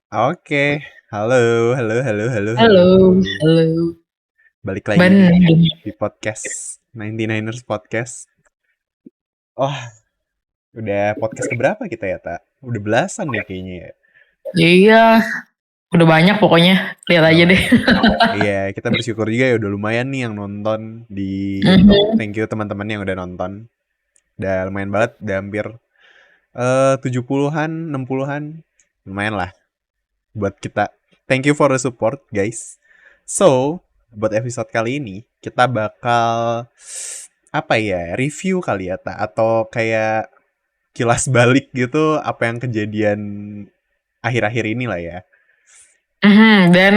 Oke, halo, halo, halo, halo, halo. Halo, halo. Balik lagi nih Bandung. di podcast 99ers Podcast. Oh, udah podcast keberapa kita ya, Tak? Udah belasan nih kayaknya ya. Iya, udah banyak pokoknya. Lihat Udah aja deh. banyak. Iya, kita bersyukur juga ya udah lumayan nih yang nonton di YouTube. Mhm. Thank you teman-teman yang udah nonton. Udah lumayan banget, udah hampir 70-an, 60-an. Lumayan lah buat kita. Thank you for the support, guys. So, buat episode kali ini kita bakal apa ya, review kali ya, tak, atau kayak kilas balik gitu apa yang kejadian akhir-akhir ini lah ya. Dan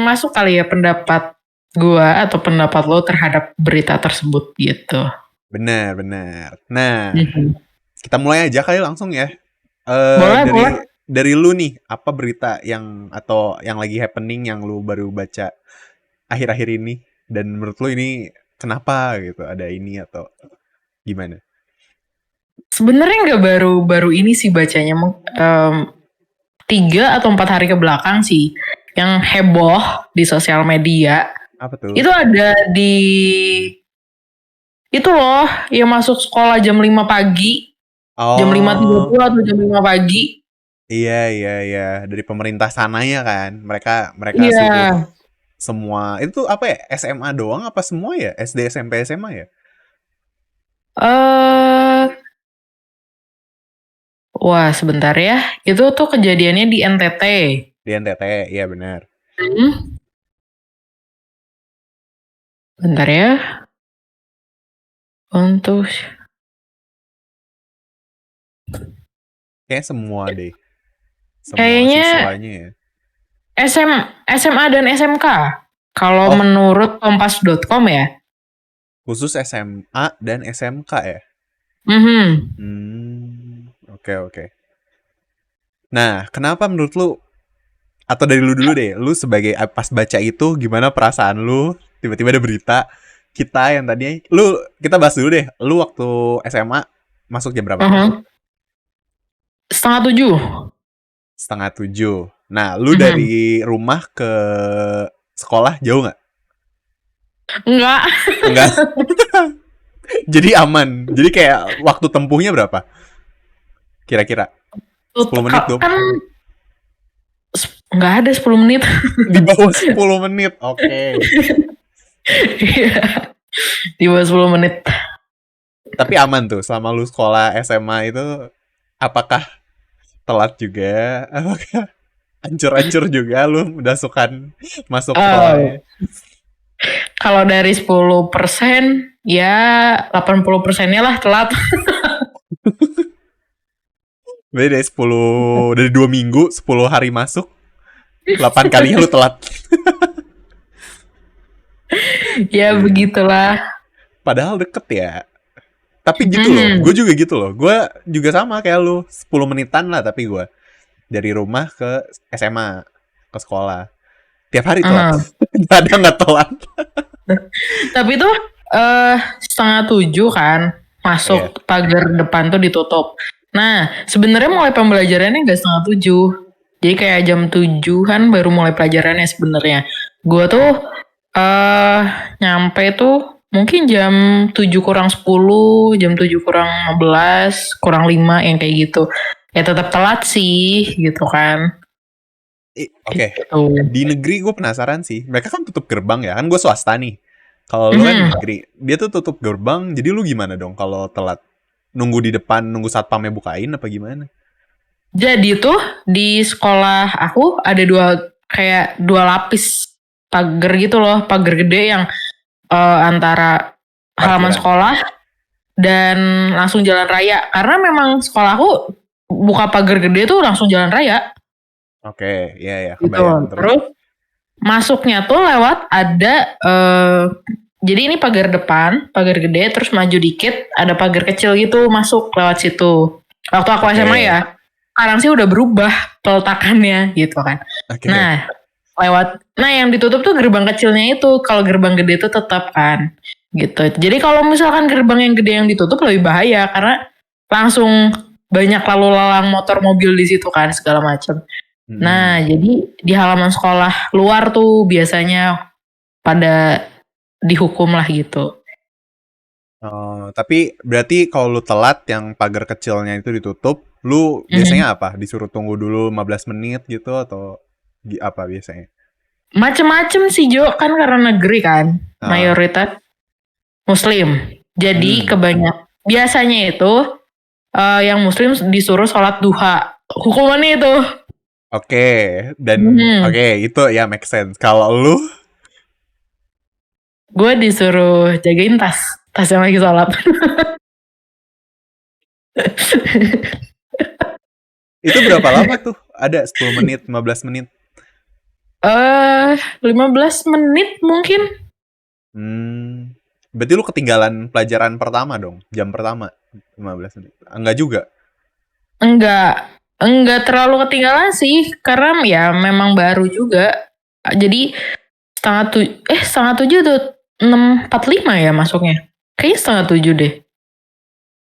masuk kali ya pendapat gua atau pendapat lo terhadap berita tersebut gitu. Bener, bener. Nah, Mhm. kita mulai aja kali langsung ya. Boleh, Dari boleh. lu nih, apa berita yang atau yang lagi happening yang lu baru baca akhir-akhir ini, dan menurut lu ini kenapa gitu ada ini atau gimana? Sebenarnya nggak baru-baru ini sih bacanya, 3 atau 4 hari ke belakang sih. Yang heboh di sosial media Apa tuh? itu ada di itu loh yang masuk sekolah jam 5 pagi. Jam lima tiga Oh, puluh atau jam 5 pagi. iya, iya, iya, dari pemerintah sananya kan. Mereka mereka Iya. suruh semua. Itu tuh apa ya? SMA doang apa semua ya? SD, SMP, SMA ya? eh Wah sebentar ya. Itu tuh kejadiannya di NTT. Di NTT, iya benar. Hmm, Bentar ya. Untuk Kayak semua deh. Semua kayaknya siswanya ya. SMA dan SMK. Kalau Oh, menurut kompas.com ya. khusus SMA dan SMK ya? Mhm. Oke, oke. Nah, kenapa menurut lu, atau dari lu dulu deh, lu sebagai pas baca itu gimana perasaan lu? Tiba-tiba ada berita kita yang tadinya, kita bahas dulu deh. Lu waktu SMA masuk jam berapa? Mhm. 6:30. Setengah tujuh. Nah, lu Mhm. dari rumah ke sekolah jauh nggak? Enggak. Enggak. Jadi aman. Jadi kayak waktu tempuhnya berapa? Kira-kira 10 menit dong. Kan nggak ada 10 menit. Di bawah 10 menit. Oke. Iya. Di bawah 10 menit. Tapi aman tuh selama lu sekolah SMA itu, apakah telat juga? Apakah ancur-ancur juga lu udah masuk Oh, sekolahnya? kalau dari 10%, ya 80%-nya lah telat. Berarti dari 2 minggu, 10 hari masuk, 8 kalinya lu telat. Ya Iya. begitulah. Padahal deket ya. Tapi gitu loh, gue Mhm. juga gitu loh. Gue juga sama kayak lu, 10 menitan lah tapi gue. Dari rumah ke SMA, ke sekolah. Tiap hari telat. Aha. Gak ada nggak telat. Tapi tuh 6:30 kan Iya. masuk pagar depan tuh ditutup. Nah, sebenarnya mulai pembelajarannya nggak 6:30. Jadi kayak jam 7-an baru mulai pelajarannya sebenarnya. Gue tuh eh nyampe tuh mungkin jam 7 kurang 10, jam 7 kurang 15, kurang 5 yang kayak gitu. Ya tetap telat sih gitu kan. Oke. Gitu. Di negeri gue penasaran sih. Mereka kan tutup gerbang ya. Kan gue swasta nih. Kalau lu kan Mhm. negeri, dia tuh tutup gerbang. Jadi lu gimana dong kalau telat? Nunggu di depan, nunggu satpamnya bukain apa gimana? Jadi tuh di sekolah aku ada kayak dua lapis pagar gitu loh, pagar gede yang antara halaman Parkiran. sekolah dan langsung jalan raya. Karena memang sekolahku buka pagar gede tuh langsung jalan raya Oke, iya ya, gitu. kebayang. Terus? Terus masuknya tuh lewat ada jadi ini pagar depan, pagar gede, terus maju dikit ada pagar kecil gitu masuk lewat situ. Waktu aku SMA Oke, ya, sekarang sih udah berubah peletakannya gitu kan. oke. Nah, nah yang ditutup tuh gerbang kecilnya itu, kalau gerbang gede itu tetap kan gitu. Jadi kalau misalkan gerbang yang gede yang ditutup lebih bahaya karena langsung banyak lalu lalang motor mobil di situ kan segala macam. Nah, jadi di halaman sekolah luar tuh biasanya pada dihukum lah gitu. Oh, tapi berarti kalau lu telat yang pagar kecilnya itu ditutup, lu biasanya apa? Disuruh tunggu dulu 15 menit gitu atau apa biasanya? Macem-macem sih Jo, kan karena negeri kan, mayoritas Muslim. Jadi biasanya itu yang Muslim disuruh sholat duha. Hukumannya itu. Oke, dan oke itu ya make sense. Kalau lu? Gue disuruh jagain tas yang lagi sholat. Itu berapa lama tuh? Ada 10 menit, 15 menit? 15 menit mungkin. Berarti lu ketinggalan pelajaran pertama dong, jam pertama 15 menit. Enggak juga? Enggak terlalu ketinggalan sih, karena ya memang baru juga. Jadi setengah tujuh tuh 6.45 ya masuknya. Kayaknya setengah 7 deh.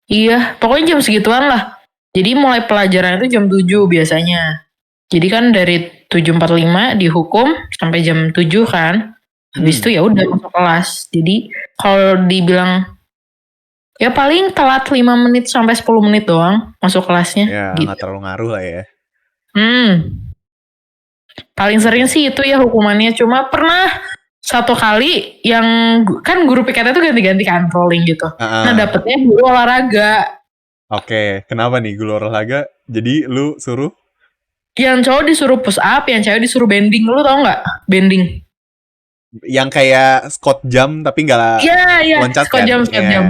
Iya, pokoknya jam segituan lah. Jadi mulai pelajaran itu jam 7 biasanya. Jadi kan dari 7.45 dihukum sampai jam 7 kan. Habis itu ya udah masuk kelas. Jadi kalau dibilang ya paling telat 5 menit sampai 10 menit doang masuk kelasnya. Ya gitu. gak terlalu ngaruh lah ya. Paling sering sih itu ya hukumannya. Cuma pernah satu kali yang kan guru PKT itu ganti-ganti kan rolling gitu. Nah dapetnya guru olahraga. Oke, kenapa nih guru olahraga? Jadi lu suruh? Yang cowok disuruh push up, yang cewek disuruh bending. Lu tau gak? Bending. Yang kayak squat jump tapi gak loncat squat kan? Squat jump.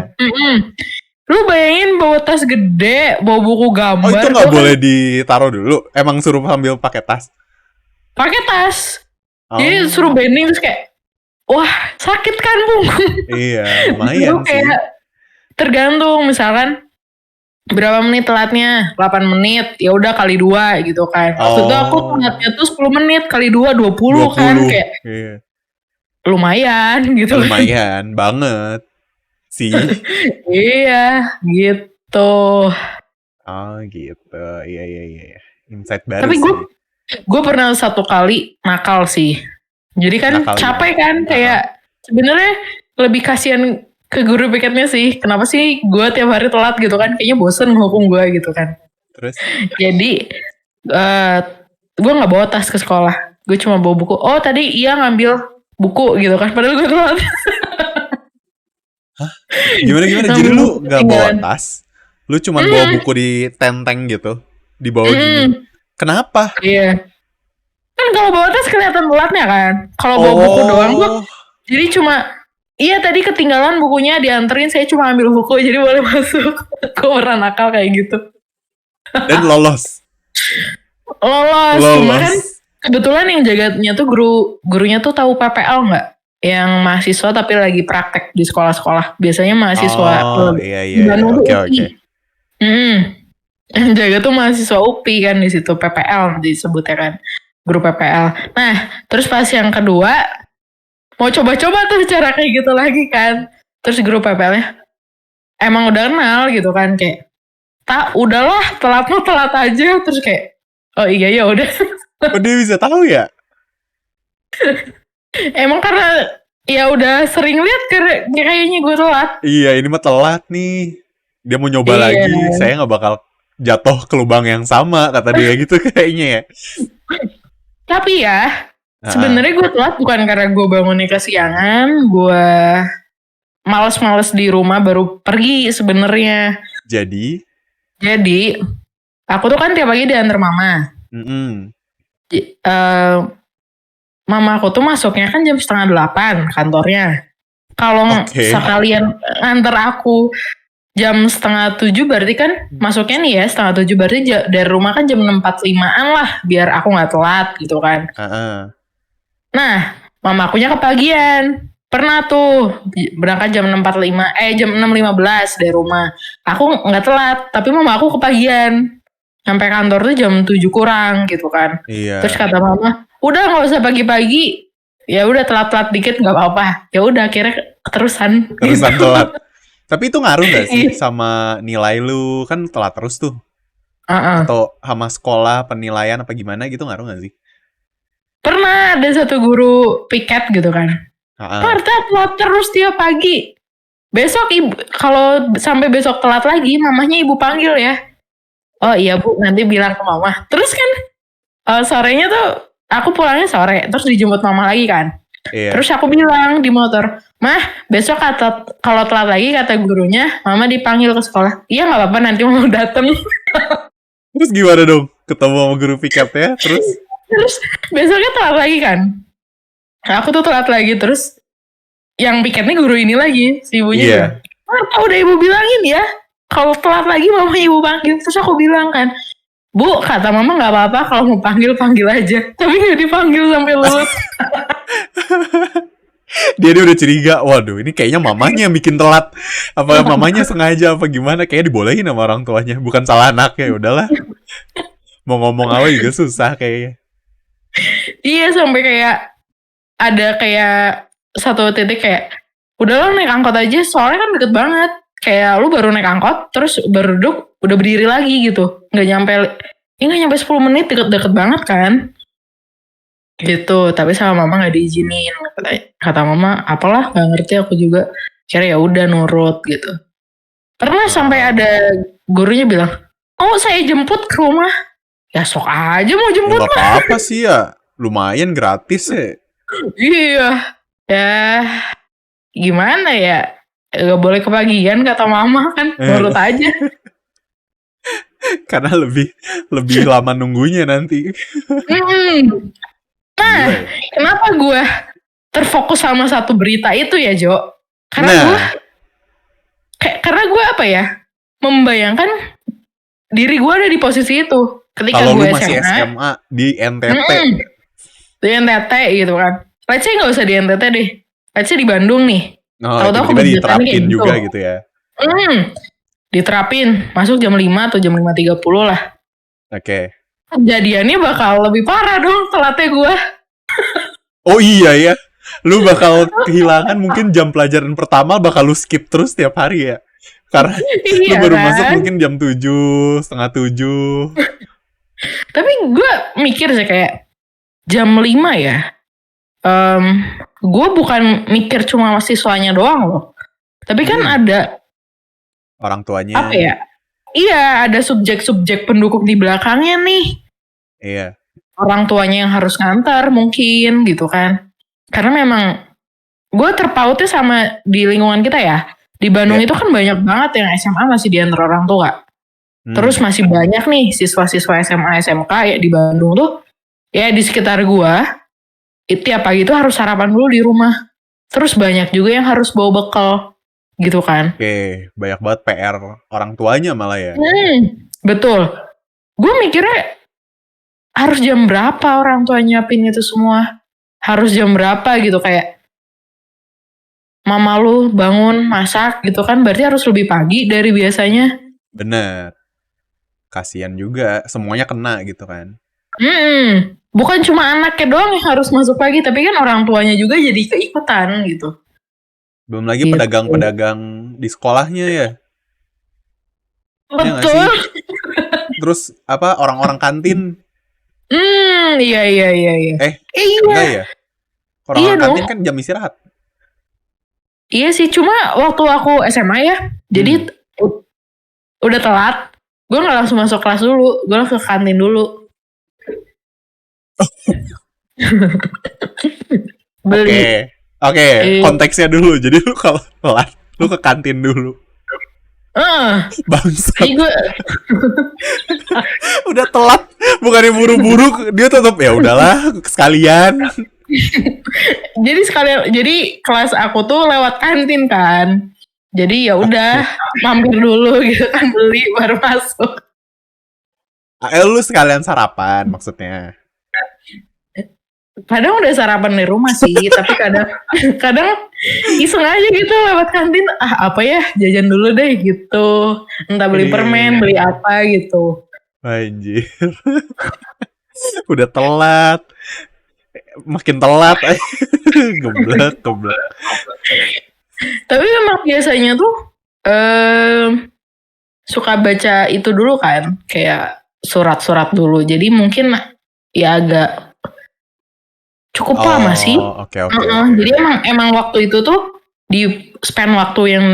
Lu bayangin bawa tas gede, bawa buku gambar. Oh itu gak boleh ditaruh dulu? Emang suruh sambil pakai tas? Pakai tas. Jadi suruh bending terus kayak, wah sakit kan punggung. Iya, lumayan sih. Kayak tergantung misalkan berapa menit telatnya, 8 menit, ya udah kali 2 gitu kan. Waktu itu aku telatnya tuh 10 menit kali 2, 20 kan kayak. Iya. Lumayan gitu. Lumayan banget sih. Iya, gitu. Oh gitu, iya. Insight baru tapi sih. Gue pernah satu kali nakal sih. Jadi kan nakal capek kan, kayak sebenarnya lebih kasihan ke guru piketnya sih. Kenapa sih gue tiap hari telat gitu kan? Kayaknya bosen ngehukum gue gitu kan. Terus? Jadi gue nggak bawa tas ke sekolah. Gue cuma bawa buku. Oh tadi iya ngambil buku gitu kan. Padahal gue telat. Hah? Gimana? Jadi lu nggak bawa tas? Lu cuma bawa buku di tenteng gitu? Di bawah gini? Kenapa? Iya. Kan kalau bawa tas kelihatan telatnya kan. Kalau bawa buku doang gue. Jadi cuma iya tadi ketinggalan bukunya dianterin, saya cuma ambil buku jadi boleh masuk. Gue pernah nakal kayak gitu. Dan lolos. Cuma kan kebetulan yang jaganya tuh gurunya tuh tahu PPL nggak? Yang mahasiswa tapi lagi praktek di sekolah-sekolah. Biasanya mahasiswa iya. Oke. Yang jaga tuh mahasiswa UPI kan di situ, PPL disebutnya kan, guru PPL. Nah terus pas yang kedua mau coba-coba tuh cara kayak gitu lagi kan. Terus guru PPL-nya emang udah kenal gitu kan, kayak udahlah telat aja. Terus kayak oh iya ya udah. Oh dia bisa tahu ya? Emang karena ya udah sering lihat kayaknya gue telat. Iya ini mah telat nih. Dia mau nyoba lagi, saya gak bakal jatuh ke lubang yang sama, kata dia gitu kayaknya ya. Tapi ya sebenarnya gue telat bukan karena gue bangunnya kesiangan, gue males di rumah baru pergi sebenarnya. Jadi aku tuh kan tiap pagi diantar mama. Mama aku tuh masuknya kan jam 7:30 kantornya. Kalau sekalian nganter aku jam 6:30 berarti kan masuknya nih ya 6:30 berarti dari rumah kan jam 6.45-an lah biar aku gak telat gitu kan. Nah mama akunya kepagian. Pernah tuh berangkat jam 6.15 dari rumah. Aku gak telat tapi mama aku kepagian. Sampai kantor tuh jam 7 kurang gitu kan. Terus kata mama, udah gak usah pagi-pagi. Ya udah telat-telat dikit gak apa-apa. Ya udah akhirnya keterusan telat. Tapi itu ngaruh gak sih sama nilai lu? Kan telat terus tuh. Heeh. Atau sama sekolah penilaian apa gimana gitu, ngaruh nggak sih? Pernah ada satu guru piket gitu kan. Heeh. Marta telat terus tiap pagi. Besok ibu, kalau sampai besok telat lagi, mamahnya ibu panggil ya. Oh iya bu, nanti bilang ke mama. Terus kan sorenya tuh aku pulangnya sore, terus dijemput mama lagi kan. Iya. Terus aku bilang di motor, mah besok kalau telat lagi kata gurunya, mama dipanggil ke sekolah. Iya nggak apa-apa, nanti mama dateng. Terus gimana dong? Ketemu sama guru piketnya, terus? Terus besoknya telat lagi kan. Aku tuh telat lagi, terus yang piketnya guru ini lagi, si ibunya Iya. bilang, Marta udah ibu bilangin ya, kalau telat lagi mama ibu panggil. Terus aku bilang kan, Bu, kata mama nggak apa-apa, kalau mau panggil aja. Tapi nggak dipanggil sampai lulus. Dia udah curiga, waduh ini kayaknya mamanya yang bikin telat. Apa mamanya sengaja apa gimana? Kayaknya dibolehin sama orang tuanya, bukan salah anaknya. Udahlah, mau ngomong apa juga susah kayaknya. Iya, sampai kayak ada kayak satu titik kayak, udahlah naik angkot aja, soalnya kan deket banget. Kayak lu baru naik angkot, terus baru duduk, udah berdiri lagi gitu. Nggak nyampe 10 menit, deket-deket banget kan. Gitu, tapi sama mama nggak diizinin. Kata mama, apalah nggak ngerti aku juga. Kira ya udah nurut gitu. Pernah sampai ada gurunya bilang, oh saya jemput ke rumah. Ya sok aja mau Ya jemput nggak mah. apa-apa sih ya, lumayan gratis ya. Iya, ya gimana ya? Gak boleh kebagian kata mama kan, nurut aja. Karena lebih lama nunggunya nanti. Mm-mm. Nah, Gila ya. kenapa gue terfokus sama satu berita itu ya, Jo? Karena Nah, gue apa ya? Membayangkan diri gue ada di posisi itu ketika kalau gue lu masih SMA, SMA di NTT, di NTT gitu kan. Let's say nggak usah di NTT deh. Let's say di Bandung nih. oh Tahu-tahu tiba-tiba kebijakannya kayak diterapin gitu. juga gitu ya. Diterapin, masuk jam 5 atau jam 5.30 lah. Oke. Kejadiannya bakal lebih parah dong telatnya gue. Oh iya ya, lu bakal kehilangan mungkin jam pelajaran pertama, bakal lu skip terus tiap hari ya. Karena lu Iya baru kan? masuk mungkin jam 7, setengah 7. Tapi gue mikir sih kayak jam 5 ya. Gue bukan mikir cuma siswanya doang loh. Tapi kan ada Orang tuanya. apa ya? Iya, ada subjek-subjek pendukung di belakangnya nih. Iya. Orang tuanya yang harus ngantar mungkin gitu kan. Karena memang gue terpautnya sama di lingkungan kita ya. Di Bandung itu kan banyak banget yang SMA masih diantar orang tua. Terus masih banyak nih siswa-siswa SMA, SMK ya di Bandung tuh. Ya di sekitar gue. Tiap pagi itu harus sarapan dulu di rumah. Terus banyak juga yang harus bawa bekal. Gitu kan. Oke, banyak banget PR orang tuanya malah ya. Betul. Gue mikirnya harus jam berapa orang tua nyiapin itu semua. Harus jam berapa gitu kayak mama lu bangun masak gitu kan berarti harus lebih pagi dari biasanya. Bener. Kasian juga, semuanya kena gitu kan. Bukan cuma anaknya doang yang harus masuk pagi, tapi kan orang tuanya juga jadi keikutan gitu. Belum lagi Gitu. pedagang-pedagang di sekolahnya ya. Iya nggak sih? Betul. Terus apa orang-orang kantin? Iya. Enggak Iya. ya? Orang-orang Iya kantin dong. kan jam istirahat. Iya sih, cuma waktu aku SMA ya, jadi udah telat, gue nggak langsung masuk kelas dulu, gue langsung ke kantin dulu. Beli. Oke, konteksnya dulu. Jadi lu kalau telat, lu ke kantin dulu. Bangsat. Gue udah telat, bukannya buru-buru, dia tetap ya udahlah sekalian. jadi kelas aku tuh lewat kantin kan. Jadi ya udah mampir dulu gitu kan, beli baru masuk. Lu sekalian sarapan maksudnya. Kadang udah sarapan di rumah sih, tapi kadang iseng aja gitu lewat kantin, apa ya jajan dulu deh gitu. Entah beli permen, beli apa gitu. Anjir. Udah telat. Makin telat. Geblek. Tapi memang biasanya tuh suka baca itu dulu kan, kayak surat-surat dulu. Jadi mungkin ya agak cukup lama sih. Oke. Jadi emang waktu itu tuh di spend waktu yang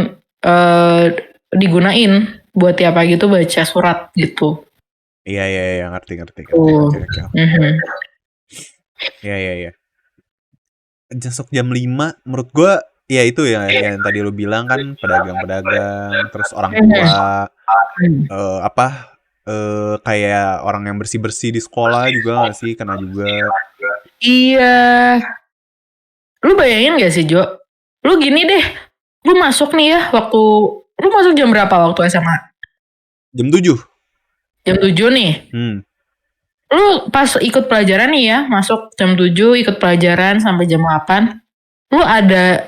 digunain buat tiap pagi tuh baca surat gitu. Iya, ngerti. Oke. Iya. Besok jam 5 menurut gue ya itu ya yang tadi lu bilang kan, pedagang-pedagang, terus orang tua, kayak orang yang bersih-bersih di sekolah juga gak sih kena juga. Iya. Lu bayangin gak sih, Jo? Lu gini deh, lu masuk nih ya lu masuk jam berapa waktu SMA? Jam 7. Jam 7 nih. Lu pas ikut pelajaran nih ya, masuk jam 7, ikut pelajaran sampai jam 8. Lu ada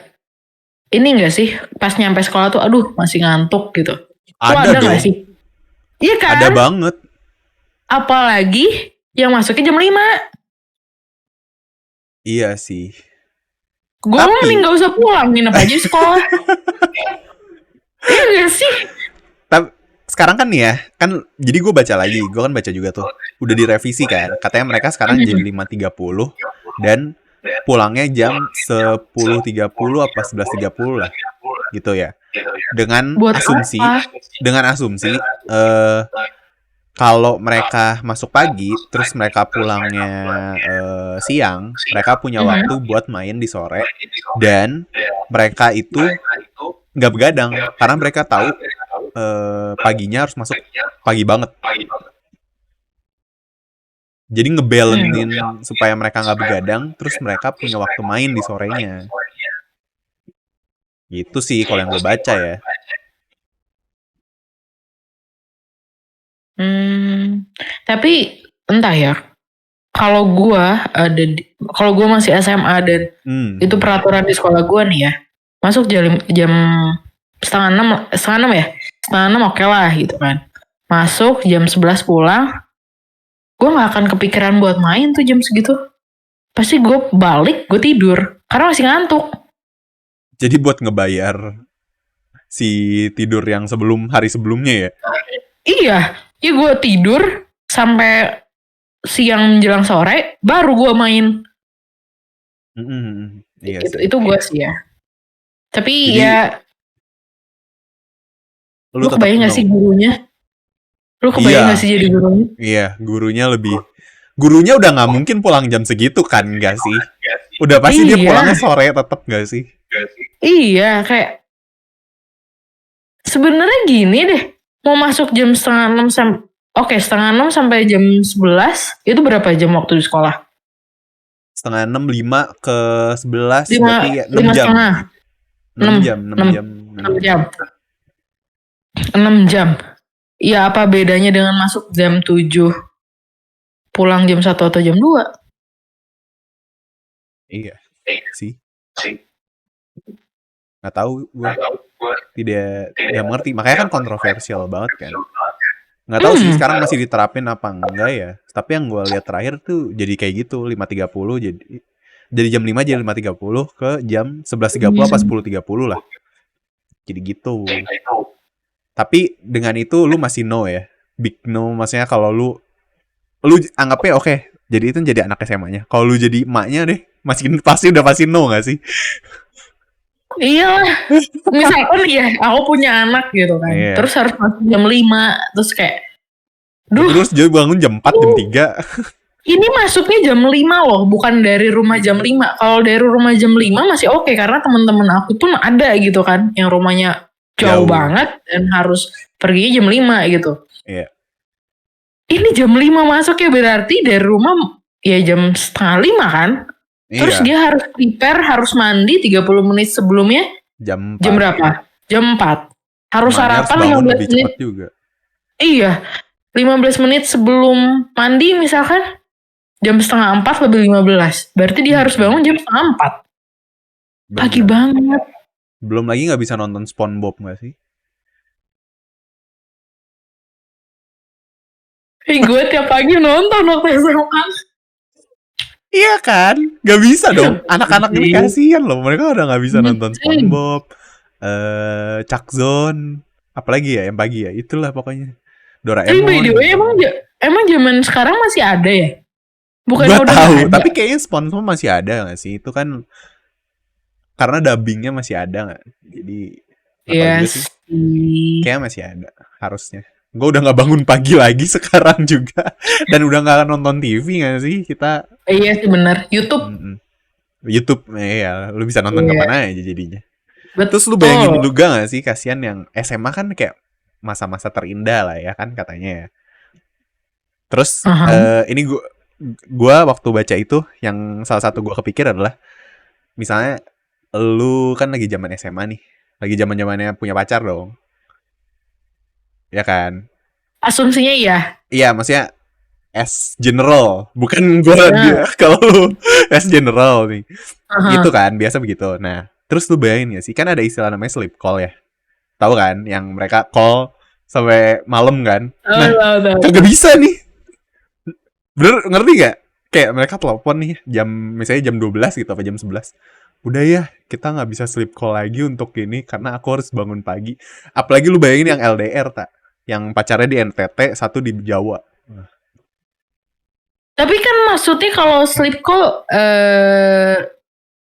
ini gak sih, pas nyampe sekolah tuh, aduh masih ngantuk gitu. Lu ada dong. gak sih? Iya kan? Ada banget. Apalagi yang masuknya jam 5. Iya sih. Gue mending gak usah pulang, nginep aja di sekolah. Iya gak sih? Tapi sekarang kan nih ya, kan jadi gue baca lagi, gue kan baca juga tuh, udah direvisi kan, katanya mereka sekarang jadi 5.30 dan pulangnya jam 10.30 apa 11.30 lah, gitu ya. Dengan asumsi kalau mereka masuk pagi, terus mereka pulangnya siang, mereka punya waktu buat main di sore, dan mereka itu nggak begadang karena mereka tahu paginya harus masuk pagi banget. Jadi ngebalancein supaya mereka nggak begadang, terus mereka punya waktu main di sorenya. Gitu sih kalau yang gue baca ya. Tapi entah ya. Kalau gue masih SMA dan itu peraturan di sekolah gue nih ya, masuk jam setengah 6 ya, setengah 6 oke lah gitu kan. Masuk jam 11 pulang, gue nggak akan kepikiran buat main tuh jam segitu. Pasti gue balik, gue tidur karena masih ngantuk. Jadi buat ngebayar si tidur yang hari sebelumnya ya? Iya, gue tidur sampai siang menjelang sore, baru gue main. Iya itu gue sih ya. Tapi jadi, ya lu kebayang gak sih gurunya? Lu kebayang gak sih jadi gurunya? Iya, gurunya udah gak mungkin pulang jam segitu kan, gak sih? Udah pasti dia pulangnya sore tetap gak sih? Iya, kayak sebenarnya gini deh, mau masuk jam setengah 6 sampai jam 11, itu berapa jam waktu di sekolah? Setengah 6, 5 ke 11, berarti ya 6 jam. 6 jam. 6 jam. Ya apa bedanya dengan masuk jam 7, pulang jam 1 atau jam 2? Iya sih. Gak tahu gue. Tidak mengerti. Makanya kan kontroversial banget kan. Nggak tahu sih sekarang masih diterapin apa enggak ya. Tapi yang gue lihat terakhir tuh jadi kayak gitu, 5.30 jadi jam 5 jadi 5.30 ke jam 11.30 apa 10.30 lah. Jadi gitu. Tapi dengan itu lu masih no ya. Big no, maksudnya kalau lu anggapnya oke, jadi itu jadi anak SMA-nya. Kalau lu jadi emaknya deh, udah pasti no gak sih? Iya, misalkan ya aku punya anak gitu kan, terus harus masuk jam 5, terus kayak terus dia bangun jam 4, jam 3. Ini masuknya jam 5 loh, bukan dari rumah jam 5. Kalau dari rumah jam 5 masih oke, karena teman-teman aku tuh ada gitu kan, yang rumahnya jauh banget dan harus pergi jam 5 gitu. Iya. Ini jam 5 masuk ya, berarti dari rumah ya jam setengah 5 kan. Terus dia harus prepare, harus mandi 30 menit sebelumnya. Jam berapa? Jam 4. Harus sarapan 15 menit. Juga. Iya. 15 menit sebelum mandi misalkan. Jam setengah 4 lebih 15. Berarti dia harus bangun jam setengah 4. Pagi banget. Belum lagi gak bisa nonton SpongeBob gak sih? Gue tiap pagi nonton waktu SMA. Iya kan? Gak bisa dong. Anak-anak ini kasihan loh. Mereka udah gak bisa nonton SpongeBob, Chuck Zone, apalagi ya yang pagi ya. Itulah pokoknya. Tapi by the Doraemon way, gitu. emang zaman sekarang masih ada ya? Bukannya Gua udah nggak tahu, ada? tapi kayaknya SpongeBob masih ada nggak sih? Itu kan karena dubbingnya masih ada nggak? Jadi nggak tahu Iya juga sih. sih. Kayaknya masih ada, harusnya. Gue udah nggak bangun pagi lagi sekarang juga, dan udah nggak nonton TV nggak sih kita? Iya sih benar. YouTube. Mm-mm. YouTube, ya, lu bisa nonton Iya, kapan aja jadinya. Terus lu bayangin betul. juga gak sih, kasihan yang SMA kan kayak masa-masa terindah lah ya kan katanya ya. Terus Aha. ini gua waktu baca itu yang salah satu gua kepikir adalah misalnya lu kan lagi zaman SMA nih, lagi zaman-zamannya punya pacar dong, ya kan? Asumsinya iya. Iya, maksudnya as general, bukan gua dia Nah, kalau lu as general nih. Gitu aha. kan, biasa begitu. Nah, terus lu bayangin ya sih, kan ada istilah namanya sleep call ya. Tahu kan, yang mereka call sampai malam kan. Tahu, Nah, tahu, kagak tahu. bisa nih. Bener, ngerti gak? Kayak mereka telepon nih jam misalnya jam 12 gitu apa jam 11. Udah ya, kita nggak bisa sleep call lagi untuk ini karena aku harus bangun pagi. Apalagi lu bayangin yang LDR tak, yang pacarnya di NTT, satu di Jawa. Tapi kan maksudnya kalau sleep call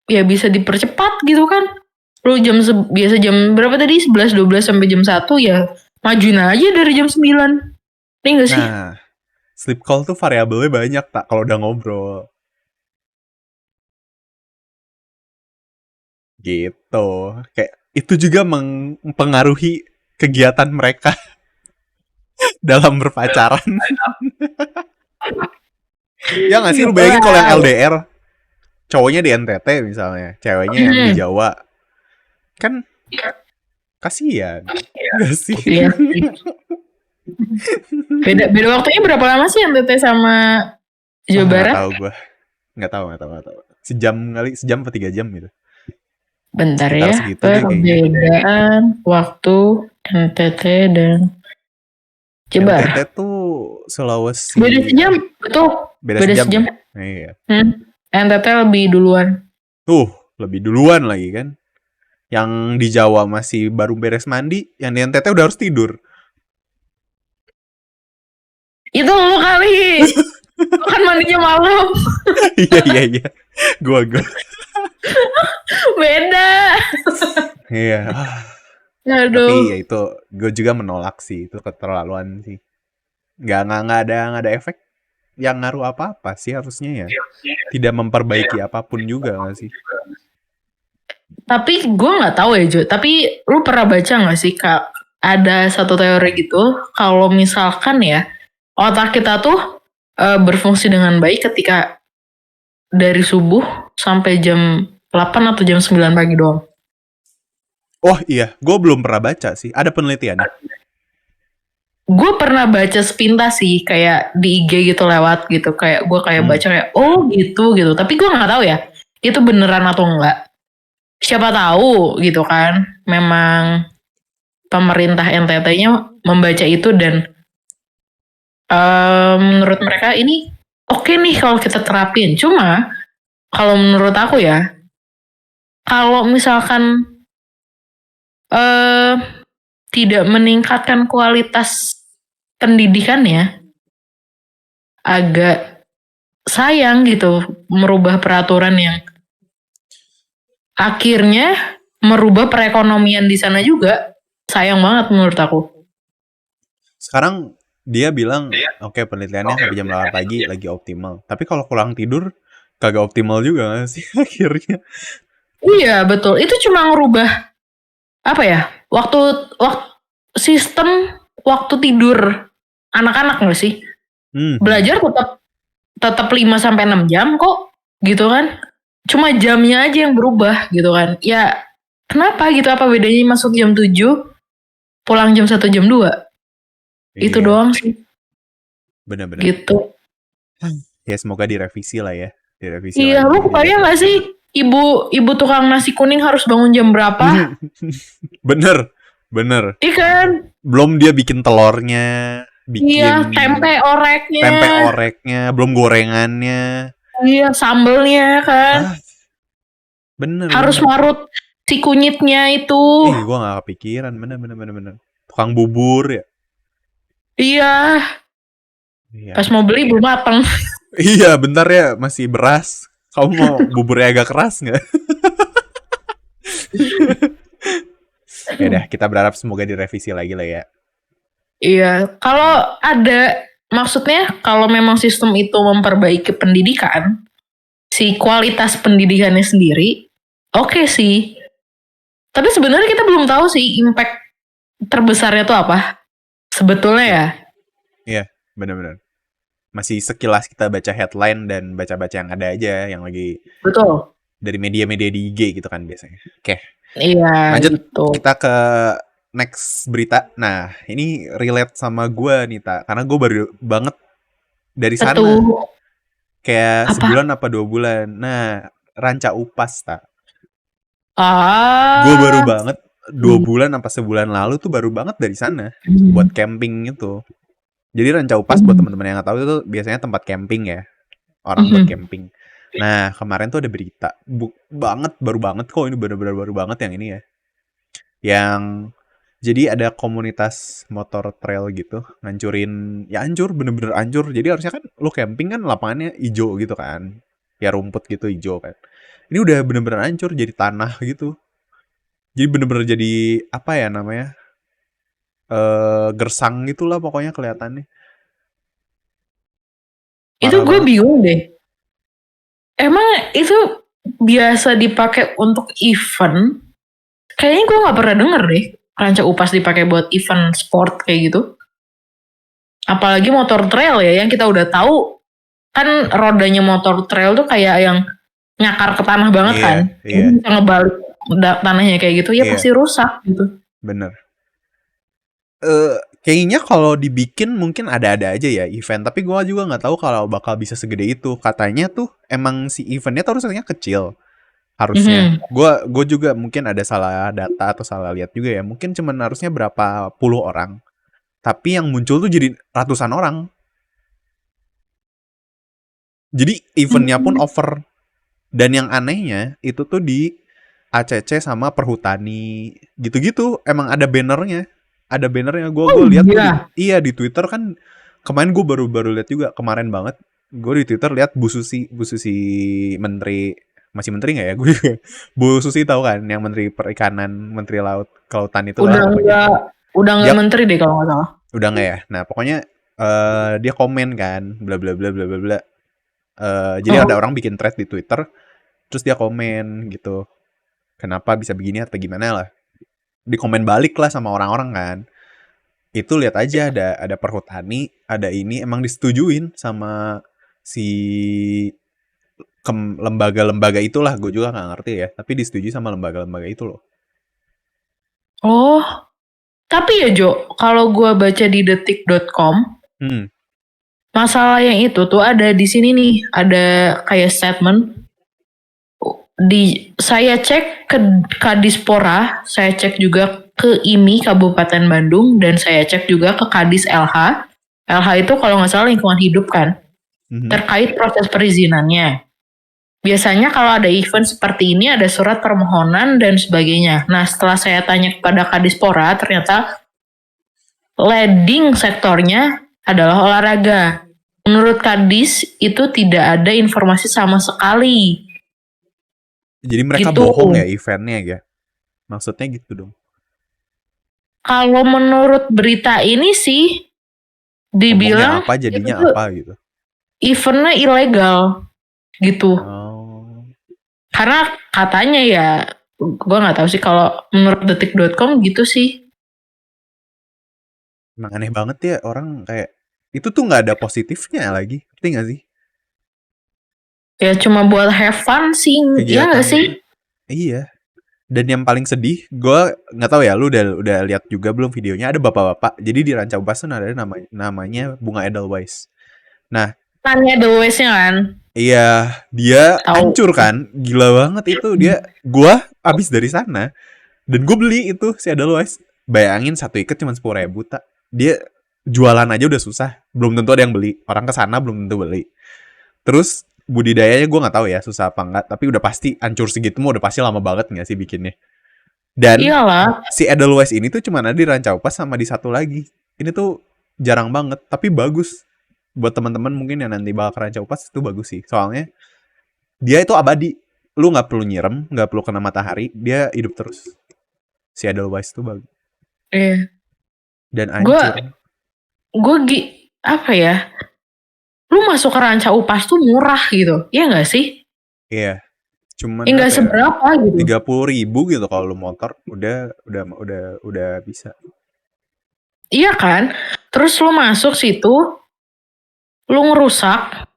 ya bisa dipercepat gitu kan. Lu biasa jam berapa tadi? 11 12 sampai jam 1 ya. Majuin aja dari jam 9. Ini enggak sih? Nah, sleep call tuh variabelnya banyak tak kalau udah ngobrol. Gitu. Kayak itu juga mempengaruhi kegiatan mereka dalam berpacaran. Ya nggak sih, lu bayangin kalau yang Wow. LDR, cowoknya di NTT misalnya, ceweknya yang di Hmm. Jawa, kan kasihan. Gak sih? Iya sih. Beda beda waktunya berapa lama sih NTT sama Wah, Jawa nggak Barat? tahu gue. Nggak tahu. Sejam kali, sejam atau 3 jam gitu. Bentar Sekitar ya. segitu deh kayaknya. Perbedaan waktu NTT dan NTT Jabar. tuh Beda Sulawesi, sejam, betul. beda Beda sejam sejam. ya? Iya. NTT lebih duluan. Tuh, lebih duluan lagi kan. Yang di Jawa masih baru beres mandi, yang di NTT udah harus tidur. Itu lu kali. Lu kan mandinya malam. Iya. Gua. Beda. Iya. Tapi Aduh. ya itu, gue juga menolak sih, itu keterlaluan sih. Nggak ada efek yang ngaruh apa-apa sih harusnya ya. Tidak memperbaiki apapun juga nggak sih? Tapi gue nggak tahu ya Jo. Tapi lu pernah baca nggak sih Kak? Ada satu teori gitu. Kalau misalkan ya otak kita tuh berfungsi dengan baik ketika dari subuh sampai jam 8 atau jam 9 pagi doang. Oh iya, gue belum pernah baca sih. Ada penelitiannya. Gue pernah baca sepintas sih kayak di IG gitu lewat gitu kayak gue kayak Hmm. baca kayak oh gitu tapi gue nggak tahu ya itu beneran atau enggak, siapa tahu gitu kan memang pemerintah NTT-nya membaca itu dan menurut mereka ini oke nih kalau kita terapin. Cuma kalau menurut aku ya kalau misalkan eh tidak meningkatkan kualitas pendidikannya agak sayang gitu merubah peraturan yang akhirnya merubah perekonomian di sana juga. Sayang banget menurut aku. Sekarang dia bilang, oke, penelitiannya sampai jam 8 pagi lagi optimal. Tapi kalau kurang tidur, kagak optimal juga nggak sih akhirnya. Iya betul. Itu cuma ngerubah apa ya? Waktu sistem waktu tidur anak-anak nggak sih? Hmm. Belajar tetap 5 sampai 6 jam kok, gitu kan? Cuma jamnya aja yang berubah gitu kan. Ya, kenapa gitu? Apa bedanya masuk jam 7 pulang jam 1 jam 2? Itu Iya, doang sih. benar-benar. Gitu. Ya semoga direvisi lah ya. Direvisi Iya, lagi lu biar kebayang gak sih ibu tukang nasi kuning harus bangun jam berapa? bener, bener. Iya kan? Belum dia bikin telurnya, Iya, bikin tempe oreknya. tempe oreknya, belum gorengannya. Iya, sambelnya kan. Ah, bener, Harus bener. marut si kunyitnya itu. Ih, gua gak kepikiran, bener. Tukang bubur ya. Iya, Iya. pas mau beli belum mateng. Iya, bentar ya, masih beras. Kamu mau buburnya agak keras nggak? Ya udah, kita berharap semoga direvisi lagi lah ya. Iya, kalau ada maksudnya kalau memang sistem itu memperbaiki pendidikan, si kualitas pendidikannya sendiri, oke sih. Tapi sebenarnya kita belum tahu sih impact terbesarnya tuh apa. Sebetulnya Iya, ya. iya, benar-benar. Masih sekilas kita baca headline dan baca-baca yang ada aja, yang lagi Betul. dari media-media di IG gitu kan biasanya. Oke, Iya, lanjut gitu. kita ke next berita. Nah, ini relate sama gue nih, Tak. Karena gue baru banget dari sana. Betul. Kayak Apa? sebulan apa 2 bulan. Nah, Ranca Upas, Tak. Gue baru Ah. banget 2 bulan apa sebulan lalu tuh baru banget dari sana. Buat camping itu. Jadi Ranca Upas buat teman-teman yang nggak tahu itu biasanya tempat camping ya. Orang buat camping. Nah, kemarin tuh ada berita. Baru banget kok. Ini bener-bener baru banget yang ini ya. Yang jadi ada komunitas motor trail gitu, ngancurin, ya hancur, bener-bener hancur. Jadi harusnya kan lo camping kan lapangannya hijau gitu kan, ya rumput gitu hijau kan. Ini udah bener-bener hancur jadi tanah gitu. Jadi bener-bener jadi apa ya namanya, gersang gitulah pokoknya kelihatannya. Itu Parah gue banget. bingung deh. Emang itu biasa dipakai untuk event? Kayaknya gue nggak pernah denger deh. Ranca Upas dipakai buat event sport kayak gitu. Apalagi motor trail ya, yang kita udah tahu kan rodanya motor trail tuh kayak yang nyakar ke tanah banget Iya, kan. iya, Jadi bisa ngebalik tanahnya kayak gitu, ya iya, pasti rusak gitu. bener. Kayaknya kalau dibikin mungkin ada-ada aja ya event, tapi gue juga nggak tahu kalau bakal bisa segede itu. Katanya tuh emang si eventnya tuh harusnya kecil, harusnya. Mhm. Gue juga mungkin ada salah data atau salah lihat juga ya. Mungkin cuman harusnya berapa puluh orang, tapi yang muncul tuh jadi ratusan orang. Jadi eventnya pun over. Dan yang anehnya itu tuh di ACC sama Perhutani gitu-gitu. Emang ada bannernya. Ada bannernya. Oh Gue lihat tuh iya. iya di Twitter kan kemarin gue baru lihat juga kemarin banget. Gue di Twitter lihat Bu Susi menteri, masih menteri nggak ya? Gue juga. Bu Susi tahu kan yang menteri perikanan, menteri laut kelautan itulah Udah pokoknya. enggak udah Dia nggak menteri deh kalau nggak salah. udah nggak ya? Nah, pokoknya dia komen kan bla bla bla bla bla bla. Jadi ada Oh. orang bikin thread di Twitter, terus dia komen gitu. Kenapa bisa begini atau gimana lah. Di komen balik lah sama orang-orang kan. Itu lihat aja ada Perhutani, ada ini emang disetujuin sama si lembaga-lembaga itulah, gue juga nggak ngerti ya, tapi disetujui sama lembaga-lembaga itu loh. Oh, tapi ya Jo, kalau gue baca di detik.com, Hmm. masalah yang itu tuh ada di sini nih, ada kayak statement saya cek ke Kadispora, saya cek juga ke IMI Kabupaten Bandung, dan saya cek juga ke Kadis LH. LH itu kalau nggak salah lingkungan hidup kan, Mhm. terkait proses perizinannya. Biasanya kalau ada event seperti ini ada surat permohonan dan sebagainya. Nah, setelah saya tanya kepada Kadispora, ternyata leading sektornya adalah olahraga. Menurut Kadis itu tidak ada informasi sama sekali. Jadi mereka Gitu. bohong ya eventnya ya, maksudnya gitu dong. Kalau menurut berita ini sih Ngomongnya dibilang apa itu jadinya tuh apa gitu. eventnya ilegal gitu. Oh, Karena katanya ya, gue nggak tahu sih kalau menurut detik.com gitu sih. emang aneh banget ya orang kayak itu tuh nggak ada positifnya lagi, ngerti nggak sih? Ya cuma buat have fun sih, ya nggak Kegiatan, sih? iya. Dan yang paling sedih, gue nggak tahu ya, lu udah lihat juga belum videonya, ada bapak-bapak. Jadi di Ranca Upas tuh ada namanya Bunga Edelweiss. Nah, Tanya the Waste-nya kan, iya dia tahu. hancur kan, gila banget itu dia. Gue abis dari sana dan gue beli itu si Edelweiss. Bayangin satu ikat cuma 10.000 tak. Dia jualan aja udah susah, belum tentu ada yang beli. Orang kesana belum tentu beli. Terus budidayanya gue nggak tahu ya susah apa enggak, tapi udah pasti hancur segitu mah udah pasti lama banget nggak sih bikinnya. Dan Iyalah, si Edelweiss ini tuh cuma ada di Rancaupas sama di satu lagi. Ini tuh jarang banget, tapi bagus. Buat teman-teman mungkin yang nanti bakal ke Ranca Upas itu bagus sih. Soalnya dia itu abadi. Lu nggak perlu nyirem, nggak perlu kena matahari, dia hidup terus. Si Edelweiss itu bagus Iya. dan Gue hancur. apa ya? Lu masuk ke Ranca Upas tuh murah gitu. Iya nggak sih? Iya, cuman Ya nggak apa ya? seberapa gitu. 30.000 gitu kalau lu motor udah bisa. Iya kan? Terus lu masuk situ, lu ngerusak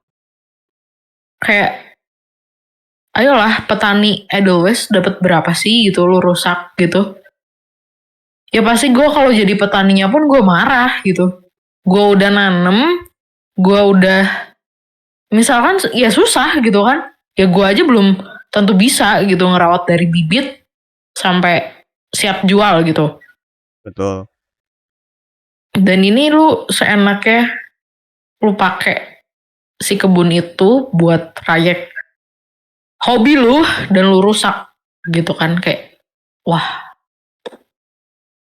kayak ayolah petani Edelweiss dapat berapa sih gitu lu rusak gitu. Ya pasti gue kalau jadi petaninya pun gue marah gitu. Gue udah nanem, gue udah misalkan ya susah gitu kan. Ya gue aja belum tentu bisa gitu ngerawat dari bibit sampai siap jual gitu. Betul. Dan ini lu seenaknya lu pakai si kebun itu buat proyek hobi lu dan lu rusak gitu kan kayak wah.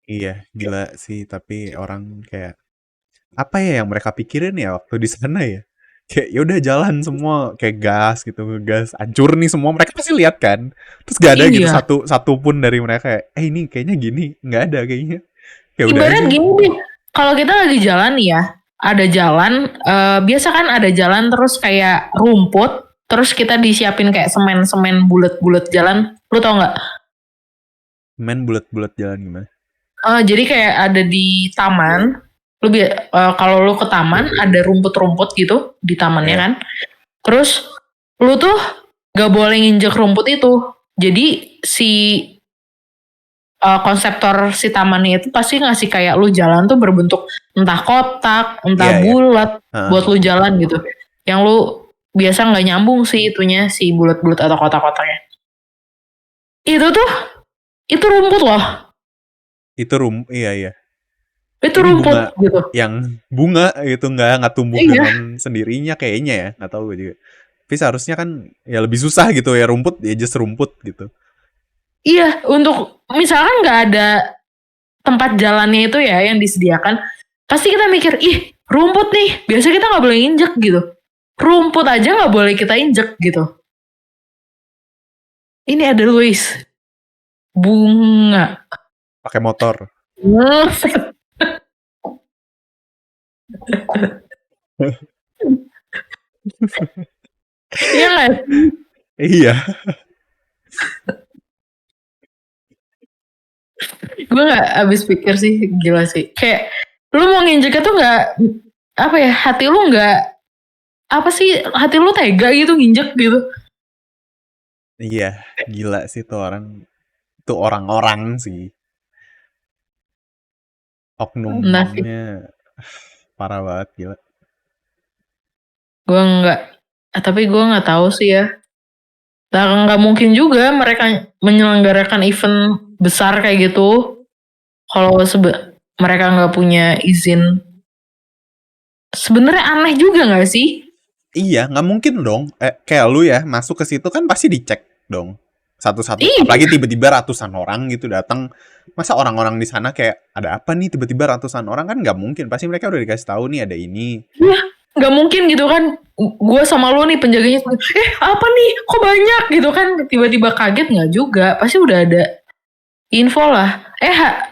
Iya, gila sih. Tapi orang kayak apa ya yang mereka pikirin ya waktu di sana ya? Kayak ya udah jalan semua kayak gas gitu, gas hancur nih semua. Mereka pasti lihat kan. Terus gak ada gitu Iya, satu pun dari mereka kayak, ini kayaknya gini, nggak ada kayaknya. Ya udah ibarat aja. gini deh, kalau kita lagi jalan nih ya, ada jalan, biasa kan ada jalan terus kayak rumput, terus kita disiapin kayak semen-semen bulat-bulat jalan, lu tau nggak? Main bulat-bulat jalan gimana? Jadi kayak ada di taman, kalau lu ke taman ada rumput-rumput gitu di tamannya Iya. kan, terus lu tuh gak boleh nginjek rumput itu, jadi si konseptor si tamannya itu pasti ngasih kayak lu jalan tuh berbentuk entah kotak, entah Iya, iya. bulat Heeh. buat lu jalan gitu. Yang lu biasa nggak nyambung sih itunya si bulat-bulat atau kotak-kotaknya. Itu tuh itu rumput loh. Itu iya, iya. Itu Ini rumput bunga gitu. yang bunga gitu nggak tumbuh Iya, dengan sendirinya kayaknya ya, nggak tahu gue juga. Tapi seharusnya kan ya lebih susah gitu ya, rumput ya just rumput gitu. iya untuk misalkan nggak ada tempat jalannya itu ya yang disediakan, pasti kita mikir ih rumput nih, biasa kita nggak boleh injek gitu. Rumput aja nggak boleh kita injek gitu. Ini ada Luis bunga. Pakai motor. Iya nggak? Iya. Gue nggak habis pikir sih, gila sih. Kayak lu mau nginjeknya tuh nggak apa ya, hati lu nggak apa sih, hati lu tega gitu nginjek gitu. Iya, gila sih tuh orang. Itu orang-orang sih. Nah sih, Oknumnya parah banget gila. gue nggak. Tapi gue nggak tahu sih ya. Nah, nggak mungkin juga mereka menyelenggarakan event besar kayak gitu kalau mereka nggak punya izin. Sebenarnya aneh juga nggak sih? Iya, nggak mungkin dong. Kayak lu ya, masuk ke situ kan pasti dicek dong. Satu-satu. Apalagi Iya, tiba-tiba ratusan orang gitu datang. Masa orang-orang di sana kayak ada apa nih tiba-tiba ratusan orang kan nggak mungkin. Pasti mereka udah dikasih tahu nih ada ini. iya, nggak mungkin gitu kan. Gue sama lo nih penjaganya, apa nih, kok banyak gitu kan. Tiba-tiba kaget nggak juga. Pasti udah ada info lah.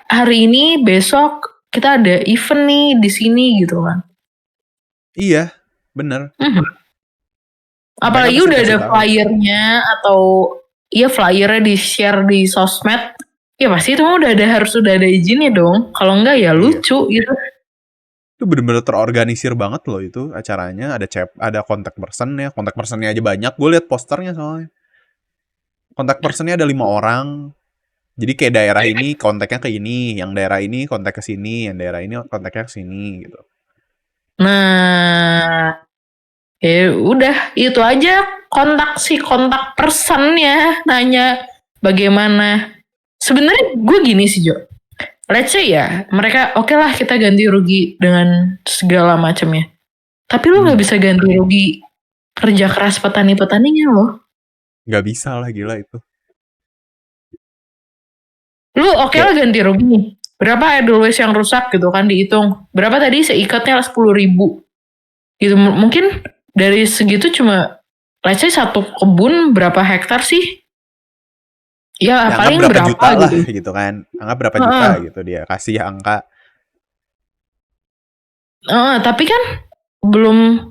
Hari ini, besok kita ada event nih di sini gitu kan. Iya, bener. Mereka Apalagi pasti udah kasih ada tahu. flyernya atau iya flyernya di share di sosmed. Ya pasti itu mah harus udah ada izinnya dong. Kalau enggak ya Iya. lucu gitu. Itu bener-bener terorganisir banget loh itu acaranya. Ada kontak personnya. Kontak personnya aja banyak. Gue liat posternya soalnya. Kontak personnya ada 5 orang. Jadi kayak daerah ini kontaknya ke ini, yang daerah ini kontak ke sini, yang daerah ini kontaknya ke sini gitu. Nah, ya udah itu aja kontak personnya nanya bagaimana. Sebenarnya gue gini sih Jo. Let's say ya mereka oke lah kita ganti rugi dengan segala macamnya. Tapi lu nggak bisa ganti rugi kerja keras petani-petaninya loh. Gak bisa lah gila itu. Lu oke lah Kayak ganti rugi nih. berapa Edelweiss yang rusak gitu kan, dihitung. Berapa tadi seikatnya 10.000 gitu. Mungkin dari segitu cuma let's say satu kebun berapa hektar sih? Ya Ya, anggap paling berapa berapa juta lah gitu. gitu kan. Anggap berapa juta Heeh. gitu dia kasih angka. Tapi kan belum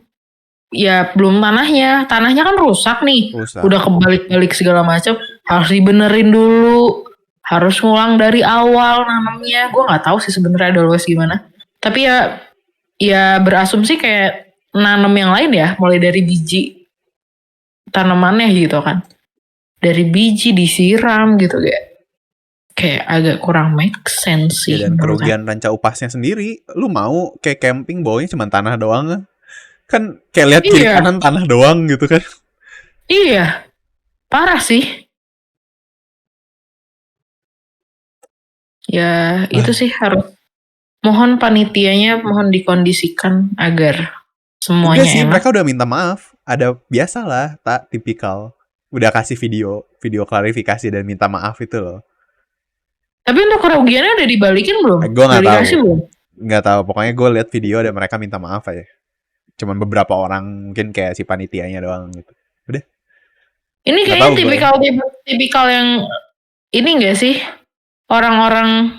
tanahnya. Tanahnya kan rusak nih. Rusak. Udah kebalik-balik segala macam. Harus dibenerin dulu. Harus ngulang dari awal nanamnya. Gue nggak tahu sih sebenarnya ada luas gimana. Tapi ya berasumsi kayak nanam yang lain ya. Mulai dari biji tanamannya gitu kan. Dari biji disiram gitu kayak agak kurang make sense Ya, sih dan menurut aku. kerugian ranca upasnya sendiri. Lu mau kayak camping bawanya cuma tanah doang kan kayak lihat kiri Iya, kanan tanah doang gitu kan. iya, parah sih. Ya itu sih harus mohon panitianya mohon dikondisikan agar Enggak semuanya sih, enak. mereka udah minta maaf. Ada biasalah, tak tipikal. Udah kasih video klarifikasi dan minta maaf itu loh. Tapi untuk kerugiannya udah dibalikin belum? Gue Udah nggak tahu, dikasih belum? nggak tahu. Pokoknya gue lihat video dan mereka minta maaf aja. Cuman beberapa orang mungkin kayak si panitianya doang gitu. Udah, Ini nggak kayaknya tahu gue. tipikal yang ini enggak sih? Orang-orang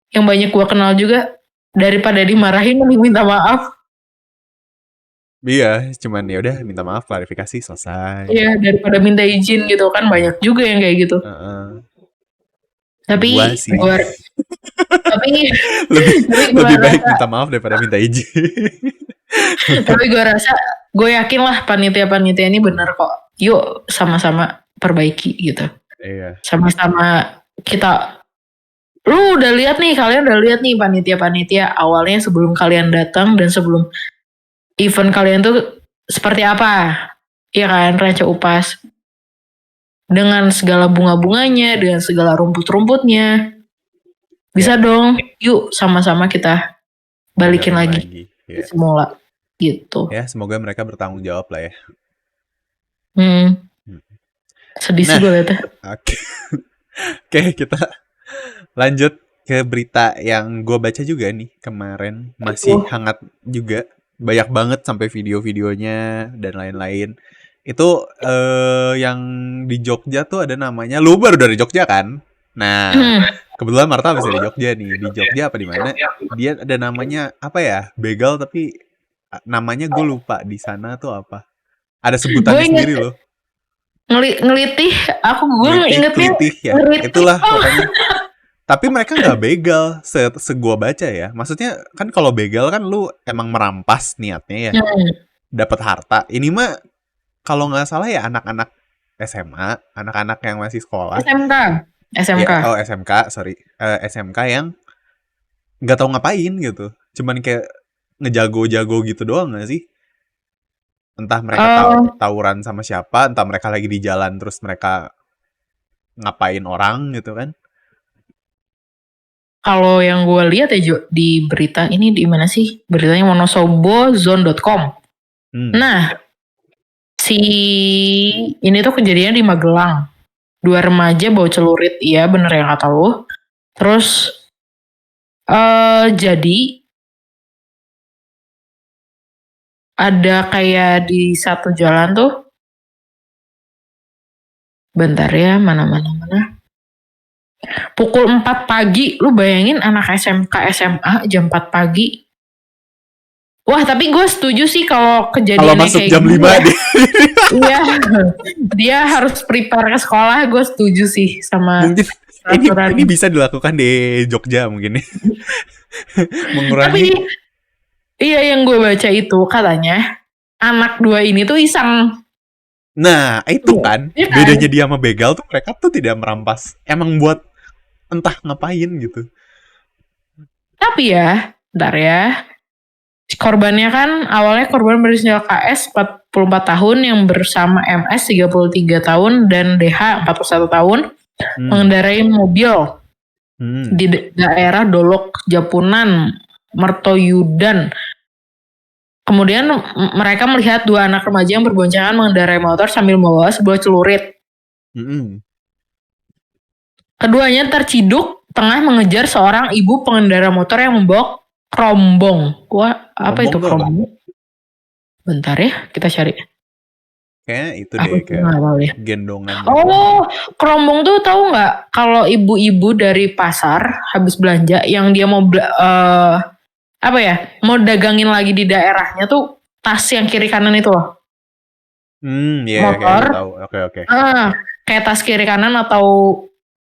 yang banyak gua kenal juga daripada dimarahin mending minta maaf. Iya, cuman ya udah minta maaf klarifikasi selesai. Iya, daripada minta izin gitu kan banyak juga yang kayak gitu. Heeh. Gua Tapi sih gua tapi lebih tapi gua lebih baik rasa minta maaf daripada minta izin. tapi gua rasa gue yakin lah panitia-panitia ini bener kok. Yuk sama-sama perbaiki gitu. Iya. Sama-sama kita lu udah lihat nih, kalian udah lihat nih panitia-panitia awalnya sebelum kalian datang dan sebelum event kalian tuh seperti apa? Iya kan, Ranca Upas. Dengan segala bunga-bunganya, dengan segala rumput-rumputnya. Bisa dong, yuk sama-sama kita balikin Benerin lagi Ya. semula gitu. Ya, semoga mereka bertanggung jawab lah ya. Sedih sih Nah, gue liatnya. oke. Oke, kita lanjut ke berita yang gue baca juga nih kemarin. Masih hangat juga. Banyak banget sampai video-videonya dan lain-lain. Itu yang di Jogja tuh ada namanya, lu baru dari Jogja kan? Nah, kebetulan Marta bisa di Jogja nih. Di Jogja apa di mana? Dia ada namanya apa ya? Begal tapi namanya gue lupa di sana tuh apa. Ada sebutannya sendiri loh. Ngelitih, gue ingetnya Kelitih ya. Itulah pokoknya. Tapi mereka nggak begal, segua baca ya. Maksudnya kan kalau begal kan lu emang merampas niatnya ya, dapat harta. Ini mah kalau nggak salah ya anak-anak SMA, anak-anak yang masih sekolah. SMK. Ya, SMK, sorry, SMK yang nggak tahu ngapain gitu. Cuman kayak ngejago-jago gitu doang nggak sih? Entah mereka tawuran sama siapa, entah mereka lagi di jalan terus mereka ngapain orang gitu kan. Kalau yang gue lihat ya Jo, di berita ini di mana sih? Beritanya wonosobozone.com. Nah, ini tuh kejadian di Magelang. 2 remaja bawa celurit, iya bener yang kata lu. Terus jadi ada kayak di satu jalan tuh. Bentar ya, mana. Pukul 4 pagi, lu bayangin anak SMK SMA jam 4 pagi. Wah, tapi gue setuju sih kalau kejadiannya kalau masuk kayak jam 5 deh. Iya, dia harus prepare ke sekolah, gue setuju sih sama mungkin ini bisa dilakukan di Jogja mungkin. Mengurangi. Tapi iya yang gue baca itu katanya anak 2 ini tuh iseng. Nah, itu kan bedanya dia sama begal tuh, mereka tuh tidak merampas. Emang buat entah ngapain gitu. Tapi ya, bentar ya. Korbannya kan awalnya korban berinisial KS 44 tahun yang bersama MS 33 tahun dan DH 41 tahun mengendarai mobil di daerah Dolok Japunan, Mertoyudan. Kemudian mereka melihat 2 anak remaja yang berboncengan mengendarai motor sambil membawa sebuah celurit. Keduanya terciduk tengah mengejar seorang ibu pengendara motor yang membawa kerombong. Wah, apa itu kerombong? Bentar ya, kita cari. Kayaknya itu deh, kayak gendongan. Oh, kerombong tuh tahu nggak? Kalau ibu-ibu dari pasar habis belanja, yang dia mau apa ya? Mau dagangin lagi di daerahnya tuh tas yang kiri kanan itu loh. Motor. Tahu. Oke. Kayak tas kiri kanan atau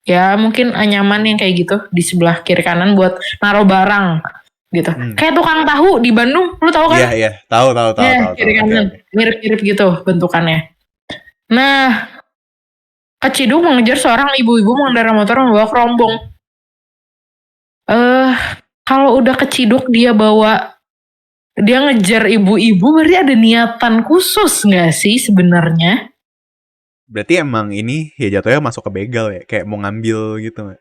ya mungkin anyaman yang kayak gitu di sebelah kiri kanan buat naruh barang gitu. Kayak tukang tahu di Bandung, lu tahu kan? Iya, tahu. Kiri kanan, mirip-mirip gitu bentukannya. Nah, keciduk mengejar seorang ibu-ibu mengendara motor membawa kerombong. Kalau udah keciduk dia ngejar ibu-ibu, berarti ada niatan khusus nggak sih sebenarnya? Berarti emang ini ya jatuhnya masuk ke begal ya, kayak mau ngambil gitu.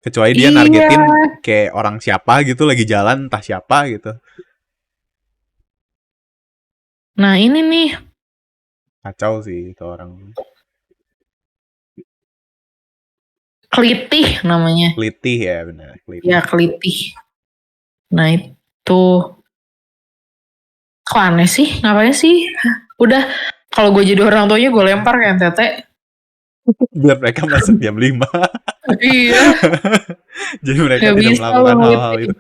Kecuali dia nargetin kayak orang siapa gitu lagi jalan, entah siapa gitu. Nah ini nih. Kacau sih itu orang. Kelitih namanya. Kelitih ya benar. Ya kelitih. Nah itu. Kok aneh sih? Ngapain sih? Udah, kalau gue jadi orang tuanya gue lempar ke NTT. Biar mereka masuk jam 5. Iya. Jadi mereka tidak melakukan hal-hal itu.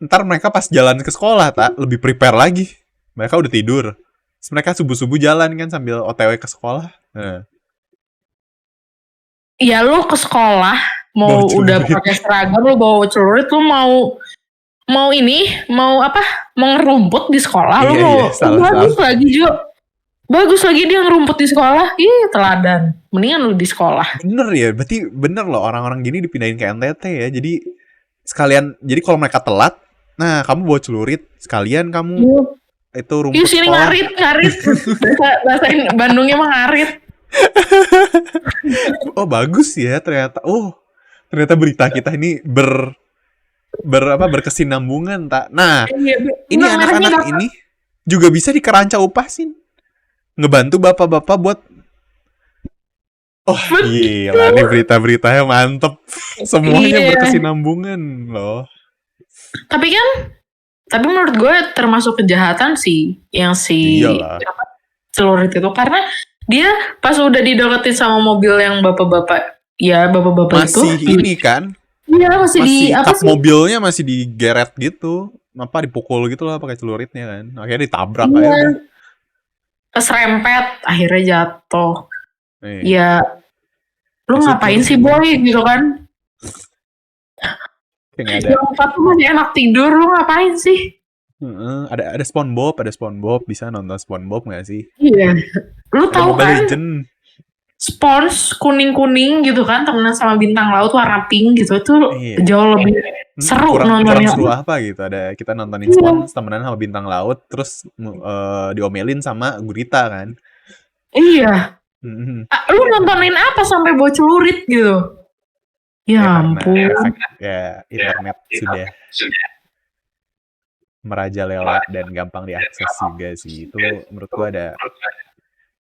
Ntar mereka pas jalan ke sekolah lebih prepare lagi. Mereka udah tidur. Terus mereka subuh-subuh jalan kan sambil OTW ke sekolah. Iya, lu ke sekolah mau udah pakai seragam, lu bawa celurit, lu mau apa? Mau ngerumput di sekolah, lu mau bagus lagi juga. Bagus lagi dia ngerumput di sekolah. Ih, teladan. Mendingan lu di sekolah. Bener ya, berarti bener loh orang-orang gini dipindahin ke NTT ya. Jadi sekalian, jadi kalau mereka telat, nah kamu bawa celurit, sekalian kamu itu rumput sekolah. Sini ngarit. Bahasa Bandungnya mah ngarit. Oh bagus ya ternyata. Ternyata berita kita ini berkesinambungan tak. Nah, ini anak-anak ini juga bisa dikeranca upasin. Ngebantu bapak-bapak buat gila nih berita-beritanya mantep. Semuanya berkesinambungan loh. Tapi menurut gue termasuk kejahatan sih yang celurit itu, karena dia pas udah dideketin sama mobil yang bapak-bapak itu masih ini kan? Iya, masih kap mobilnya masih digeret gitu. Apa dipukul gitu lah pakai celuritnya kan. Akhirnya ditabrak aja. Keserempet, akhirnya jatuh. Ya, lu ngapain sih boy gitu kan? Yang satu masih enak tidur, lu ngapain sih? Ada SpongeBob, bisa nonton SpongeBob nggak sih? Iya, lu tahu kan? Legend. Spons kuning gitu kan, temenan sama bintang laut warna pink gitu, itu jauh lebih seru nontonnya. Seru apa gitu, ada kita nontonin Spons temenan sama bintang laut, terus diomelin sama gurita kan. Iya. Lu nontonin apa sampai bawa celurit gitu? Ya ampun. Ya internet sudah merajalela dan gampang diakses juga sih. Itu menurut gua ada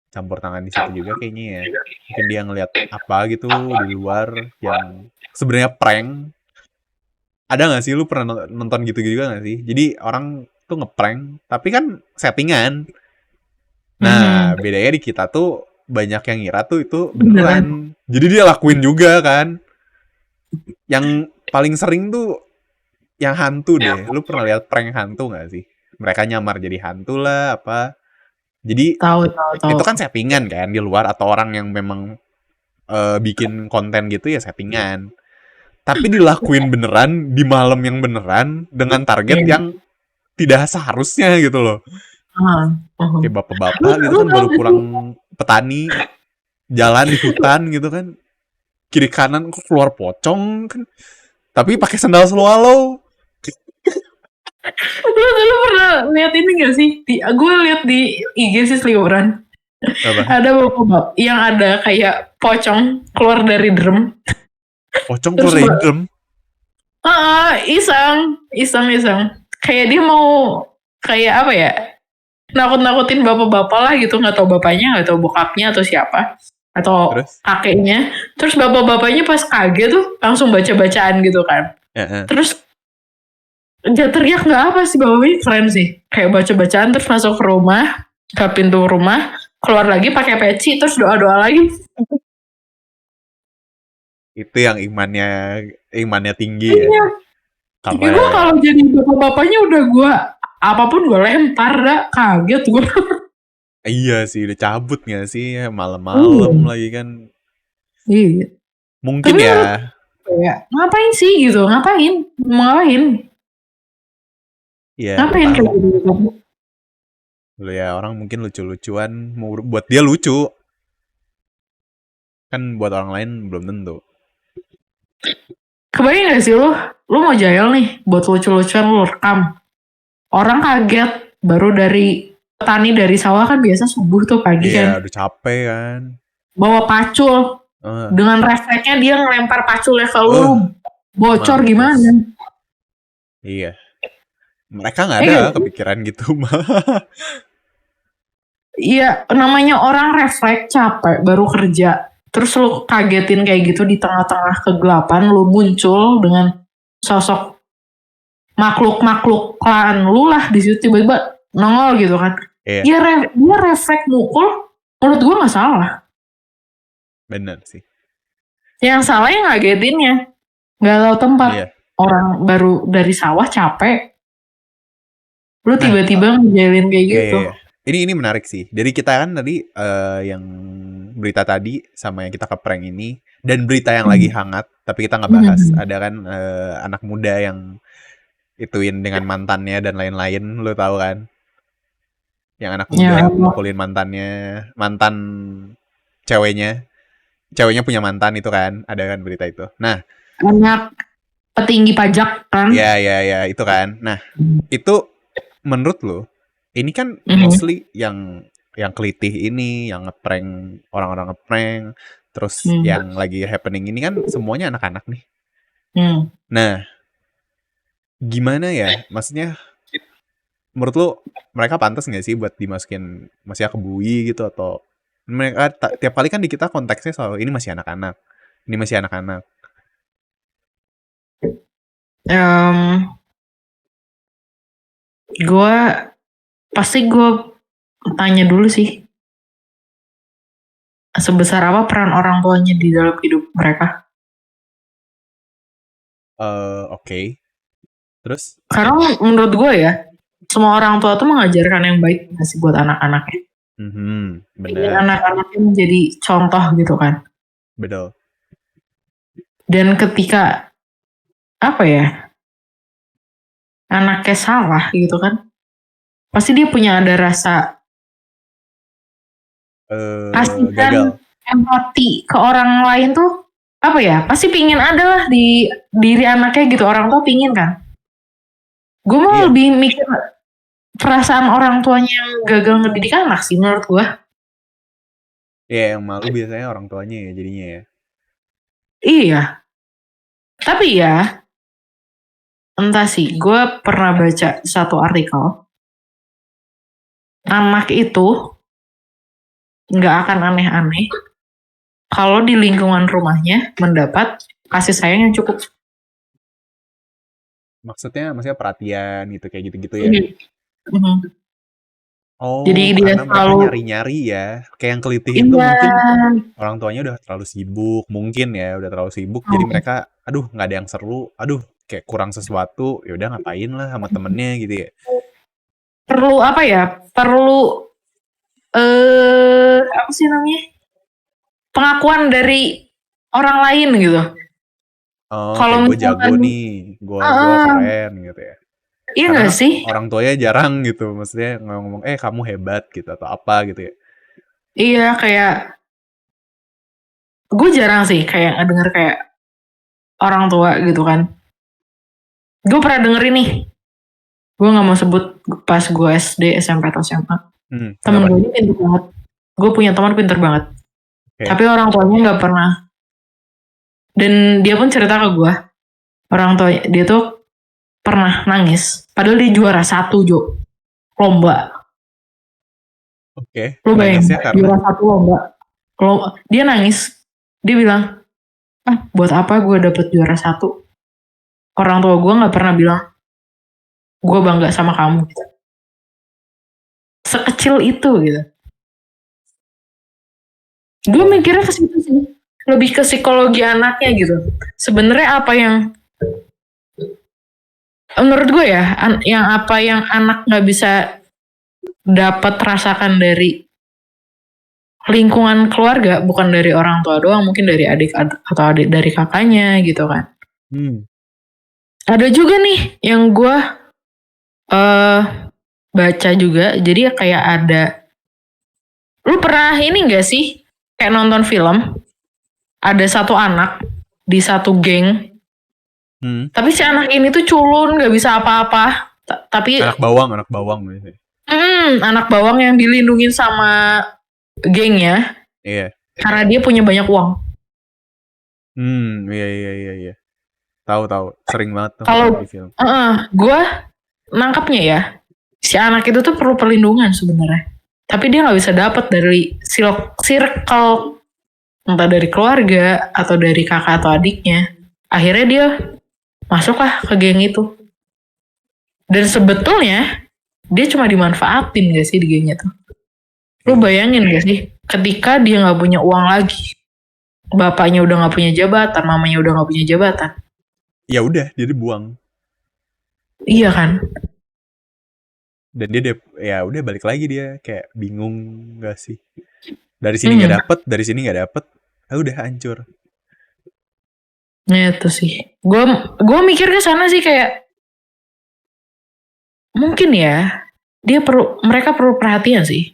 campur tangan di situ juga kayaknya ya. Mungkin dia ngeliat apa gitu di luar yang sebenarnya prank. Ada nggak sih lu pernah nonton gitu juga nggak sih? Jadi orang tuh ngeprank, tapi kan settingan. Nah, bedanya di kita tuh banyak yang ngira tuh itu beneran. Jadi dia lakuin juga kan. Yang paling sering tuh yang hantu deh. Lu pernah lihat prank hantu nggak sih? Mereka nyamar jadi hantu lah apa. Jadi tahu. Itu kan settingan kan di luar, atau orang yang memang bikin konten gitu ya settingan. Tapi dilakuin beneran di malam yang beneran dengan target yang tidak seharusnya gitu loh. Kayak bapak-bapak gitu kan baru pulang petani, jalan di hutan gitu kan, kiri kanan kok keluar pocong kan, tapi pakai sandal swallow. Lu pernah lihat ini gak sih? Gue lihat di IG sih seliuran. Ada bapak yang ada kayak pocong keluar dari drum. Pocong keluar dari drum? Iseng. Kayak dia mau kayak apa ya? Nakut-nakutin bapak-bapak lah gitu, nggak tahu bapaknya, nggak tahu bokapnya atau siapa. atau Terus? kakeknya. Terus bapak-bapaknya pas kaget tuh langsung baca-bacaan gitu kan. Heeh. Terus dia teriak nggak apa sih, bapaknya keren sih. Kayak baca-bacaan terus masuk ke rumah, ke pintu rumah, keluar lagi pakai peci terus doa-doa lagi. Itu yang imannya tinggi ya. Iya. Tapi gue Keren. kalau jadi bapak-bapaknya udah gue apapun gue lempar dah, kaget gue. Iya sih, udah cabut gak sih? Malam-malam Iya. lagi kan. Iya. Mungkin Tapi ya. menurut gue ya, ngapain sih gitu? Ngapain? Mau ngapain? Ya gak Ngapain kayak tahu. gitu? Lu ya orang mungkin lucu-lucuan. Mau buat dia lucu. Kan buat orang lain belum tentu. Kebayang gak sih lu mau jail nih buat lucu-lucuan lu rekam. Orang kaget baru dari petani dari sawah kan biasa subuh tuh pagi Iya, kan. udah capek kan. Bawa pacul. Eh, Dengan refleksnya dia ngelempar paculnya ke eh, lu. Bocor mampus. gimana? Iya. Mereka nggak ada Eh, kepikiran gitu mah. iya, namanya orang refleks capek baru kerja. Terus lu kagetin kayak gitu di tengah-tengah kegelapan, lu muncul dengan sosok makhluk-makhluk klan lu lah di situ tiba-tiba nongol gitu kan. Iya, Dia refleks mukul, menurut gua nggak salah. bener sih. Yang salah yang ngagetinnya, nggak tahu tempat. Iya. Orang baru dari sawah capek, lu Nah, tiba-tiba ngejalin kayak iya, iya, gitu. iya. Ini menarik sih. Jadi kita kan tadi yang berita tadi sama yang kita ke prank ini dan berita yang lagi hangat, tapi kita nggak bahas. Hmm. Ada kan anak muda yang ituin dengan mantannya dan lain-lain, lu tahu kan? Yang anak muda Ya, mukulin mantannya, mantan ceweknya, ceweknya punya mantan itu kan, ada kan berita itu. Nah, anak petinggi pajak kan. ya itu kan. Nah, itu menurut lo, ini kan Mhm. mostly yang kelitih ini, yang ngeprank, orang-orang ngeprank, terus Hmm. yang lagi happening ini kan semuanya anak-anak nih. Hmm. Nah, gimana ya? Maksudnya menurut lo mereka pantas nggak sih buat dimasukin masih ke bui gitu atau mereka tiap kali kan di kita konteksnya selalu ini masih anak-anak, ini masih anak-anak. Gue pasti gue tanya dulu sih sebesar apa peran orang tuanya di dalam hidup mereka. Oke. Terus? Karena menurut gue ya, semua orang tua tuh mengajarkan yang baik nggak sih buat anak-anaknya. Ingin Bener, anak-anaknya menjadi contoh gitu kan. betul. Dan ketika apa ya, anaknya salah gitu kan, pasti dia punya ada rasa Gagal. kasihan, empati ke orang lain tuh apa ya, pasti pingin ada lah di diri anaknya gitu. Orang tua pingin kan. Gue mau Iya, lebih mikir perasaan orang tuanya yang gagal ngedidik anak sih menurut gue. iya yang malu biasanya orang tuanya ya jadinya ya. Iya, tapi ya entah sih, gue pernah baca satu artikel, anak itu nggak akan aneh-aneh kalau di lingkungan rumahnya mendapat kasih sayang yang cukup. Maksudnya perhatian gitu kayak gitu-gitu ya. Mhm. Jadi Oh, dia karena mereka selalu, nyari-nyari ya. Kayak yang kelitih itu iya, mungkin orang tuanya udah terlalu sibuk, mungkin ya udah terlalu sibuk. Jadi mereka, aduh nggak ada yang seru, aduh kayak kurang sesuatu, ya udah ngapain lah sama temennya gitu ya. perlu apa ya? Perlu apa sih namanya? Pengakuan dari orang lain gitu. Oh, Kalau kayak gue jago misalkan, nih, gue uh, keren gitu ya. iya Karena nggak sih? orang tuanya jarang gitu, maksudnya ngomong, kamu hebat gitu atau apa gitu ya. Iya kayak gue jarang sih kayak ngedenger kayak orang tua gitu kan. Gue pernah denger ini, gue nggak mau sebut pas gue SD, SMP atau SMA. Temen Kenapa? gue ini pintar banget. Gue punya teman pintar banget. Oke, Tapi orang tuanya nggak pernah. Dan dia pun cerita ke gue, orang tua dia tuh pernah nangis. Padahal dia juara satu lomba. oke. Lo bayangin Nangisnya karena juara satu lomba. Dia nangis. Dia bilang, buat apa gue dapet juara 1? Orang tua gue nggak pernah bilang gue bangga sama kamu. Gitu. Sekecil itu gitu. Gue mikirnya ke situ sih, lebih ke psikologi anaknya gitu. Sebenarnya apa yang menurut gue ya, yang anak nggak bisa dapat rasakan dari lingkungan keluarga, bukan dari orang tua doang, mungkin dari adik atau adik dari kakaknya gitu kan. Ada juga nih yang gue baca juga, jadi kayak ada, lu pernah ini gak sih kayak nonton film, ada satu anak di satu geng, tapi si anak ini tuh culun, gak bisa apa-apa, tapi anak bawang gitu. Anak bawang yang dilindungin sama gengnya, karena dia punya banyak uang. Iya. Tahu, sering banget tuh Kalau di film. Gue nangkapnya ya, si anak itu tuh perlu perlindungan sebenarnya, tapi dia nggak bisa dapat dari circle, entah dari keluarga atau dari kakak atau adiknya. Akhirnya dia masuklah ke geng itu, dan sebetulnya dia cuma dimanfaatin gak sih di gengnya tuh. Lu bayangin gak sih, ketika dia nggak punya uang lagi, bapaknya udah nggak punya jabatan, mamanya udah nggak punya jabatan, ya udah dia dibuang. Iya kan? Dan dia ya udah balik lagi, dia kayak bingung gak sih, dari sini nggak dapet, dari sini nggak dapet, udah hancur. Ya itu sih, gue mikir ke sana sih, kayak mungkin ya mereka perlu perhatian sih.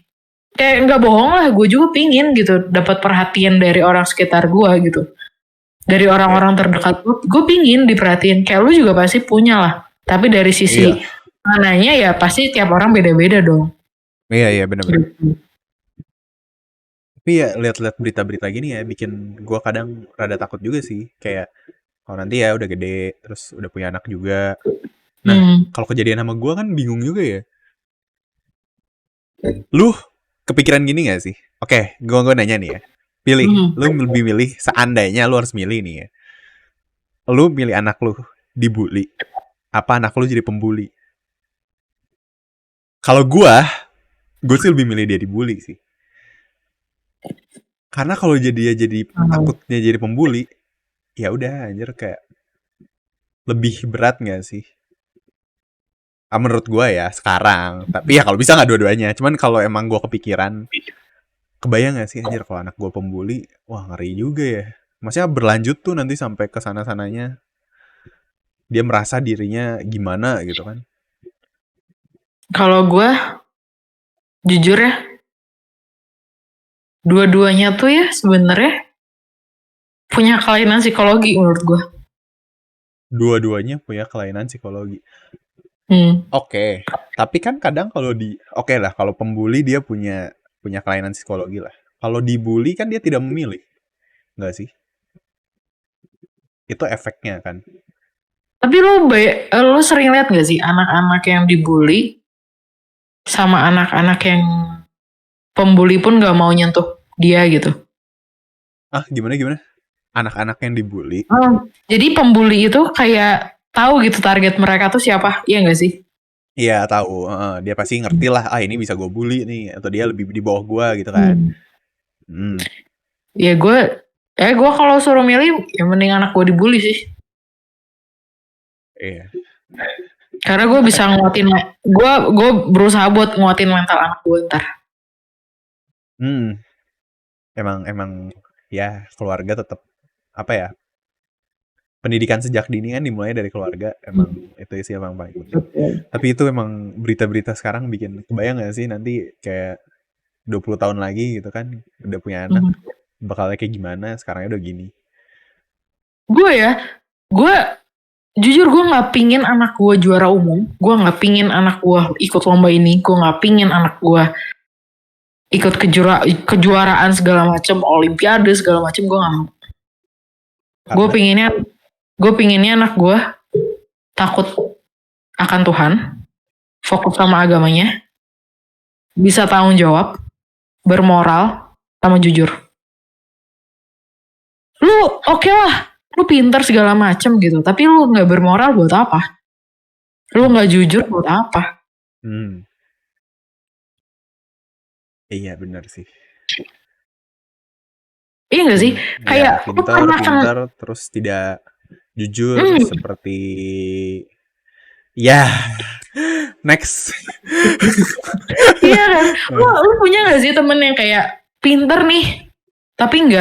Kayak nggak bohong lah, gue juga pingin gitu dapat perhatian dari orang sekitar gue gitu, dari orang-orang terdekat gue pingin diperhatiin. Kayak lu juga pasti punya lah, tapi dari sisi mananya ya pasti tiap orang beda-beda dong. Iya benar-benar. Tapi ya lihat-lihat berita-berita gini ya bikin gue kadang rada takut juga sih, kayak kalau nanti ya udah gede terus udah punya anak juga. Nah, kalau kejadian sama gue kan bingung juga ya. Lu kepikiran gini gak sih? Oke, gue nanya nih ya. Pilih, lu lebih milih, seandainya lu harus milih nih ya. Lu milih anak lu dibully, apa anak lu jadi pembuli? Kalau gue sih lebih milih dia dibully sih. Karena kalau jadi takutnya jadi pembuli, ya udah anjir, kayak lebih berat gak sih? Menurut gue ya sekarang. Tapi ya kalau bisa nggak dua-duanya. Cuman kalau emang gue kepikiran, kebayang gak sih anjir kalau anak gue pembuli, wah ngeri juga ya. Maksudnya berlanjut tuh nanti sampai ke sana-sananya. Dia merasa dirinya gimana gitu kan. Kalau gue jujur ya, dua-duanya tuh ya sebenarnya punya kelainan psikologi menurut gue. Dua-duanya punya kelainan psikologi. Oke. Tapi kan kadang kalau lah kalau pembuli dia punya kelainan psikologi lah. Kalau dibully kan dia tidak memilih. Enggak sih? Itu efeknya kan. Tapi lu sering lihat gak sih anak-anak yang dibully sama anak-anak yang pembuli pun gak mau nyentuh dia gitu? Gimana? Anak-anak yang dibully. Jadi pembuli itu kayak tahu gitu target mereka tuh siapa, iya gak sih? Iya tahu, dia pasti ngerti lah, ini bisa gue bully nih, atau dia lebih di bawah gue gitu kan. Ya gue kalau suruh milih, ya mending anak gue dibully sih. Iya. Karena gue bisa nguatin, gue berusaha buat nguatin mental anak gue ntar. Emang ya keluarga tetap apa ya? Pendidikan sejak dini kan dimulai dari keluarga, emang itu sih emang paling penting. Tapi itu emang berita-berita sekarang bikin kebayang gak sih nanti kayak 20 tahun lagi gitu kan, udah punya anak, bakalnya kayak gimana, sekarangnya udah gini. Gue jujur gue gak pingin anak gue juara umum, gue gak pingin anak gue ikut lomba ini, gue gak pingin anak gue ikut kejuaraan segala macem, olimpiade segala macem, gue gak mau. Gue pinginnya anak gue takut akan Tuhan, fokus sama agamanya, bisa tanggung jawab, bermoral, sama jujur. Lu oke lah, lu pintar segala macem gitu, tapi lu nggak bermoral buat apa? Lu nggak jujur buat apa? Hmm. Iya benar sih. Iya gak sih? Ya Kayak lu pernah kan? pintar terus tidak jujur seperti ya next. Iya kan? Lu punya gak sih temen yang kayak pinter nih, tapi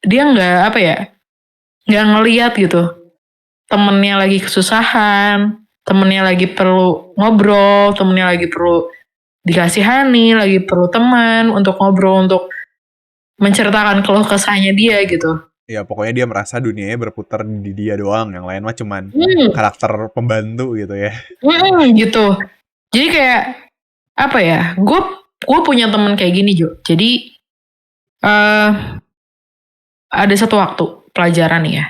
dia nggak apa ya? Nggak ngeliat gitu. Temennya lagi kesusahan, temennya lagi perlu ngobrol, temennya lagi perlu dikasihani, lagi perlu teman untuk ngobrol, untuk menceritakan keluh kesahnya dia gitu. Ya pokoknya dia merasa dunianya berputar di dia doang, yang lain mah cuman karakter pembantu gitu ya. Gitu. Jadi kayak apa ya? Gue punya temen kayak gini Jo. Jadi ada satu waktu pelajaran nih ya.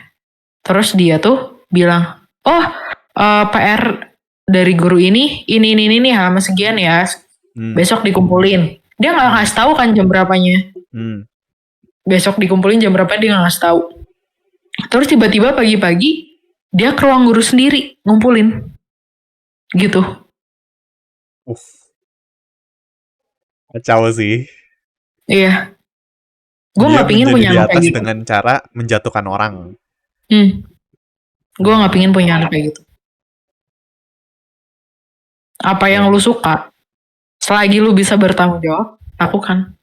Terus dia tuh bilang, oh PR dari guru ini halaman sekian ya. Besok dikumpulin. Dia nggak ngasih tahu kan jam berapanya. Besok dikumpulin jam berapa dia nggak ngasih tahu. Terus tiba-tiba pagi-pagi dia ke ruang guru sendiri ngumpulin. Gitu. Kacau sih. Iya. Gue nggak pingin punya anak kayak gitu. Dengan cara menjatuhkan orang. Gue nggak pingin punya anak kayak gitu. Apa yang lu suka, selagi lu bisa bertanggung jawab, lakukan.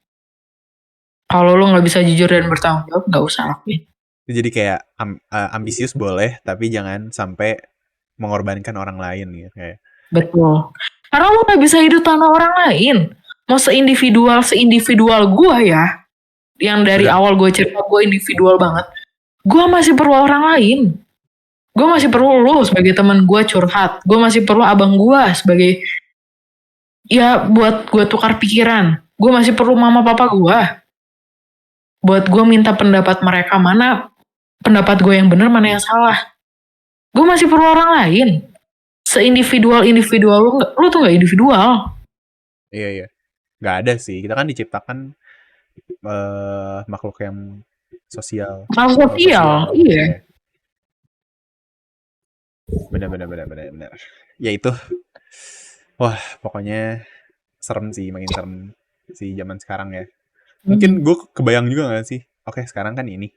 Kalau lu nggak bisa jujur dan bertanggung jawab, nggak usah lakuin. Jadi kayak ambisius boleh, tapi jangan sampai mengorbankan orang lain gitu kayak. Betul. Karena lu nggak bisa hidup tanpa orang lain. Mau seindividual gue ya, yang dari awal gue cerita gue individual banget, gue masih perlu orang lain. Gue masih perlu lu sebagai teman gue curhat. Gue masih perlu abang gue sebagai ya buat gue tukar pikiran. Gue masih perlu mama papa gue. Buat gue minta pendapat mereka, mana pendapat gue yang benar, mana yang salah. Gue masih perlu orang lain. Seindividual lu tuh gak individual. Iya. Gak ada sih. Kita kan diciptakan makhluk yang sosial. Makhluk sosial, iya. Benar. Ya itu. Wah, pokoknya serem sih, makin serem sih zaman sekarang ya. Mungkin gue kebayang juga gak sih? Oke, sekarang kan ini.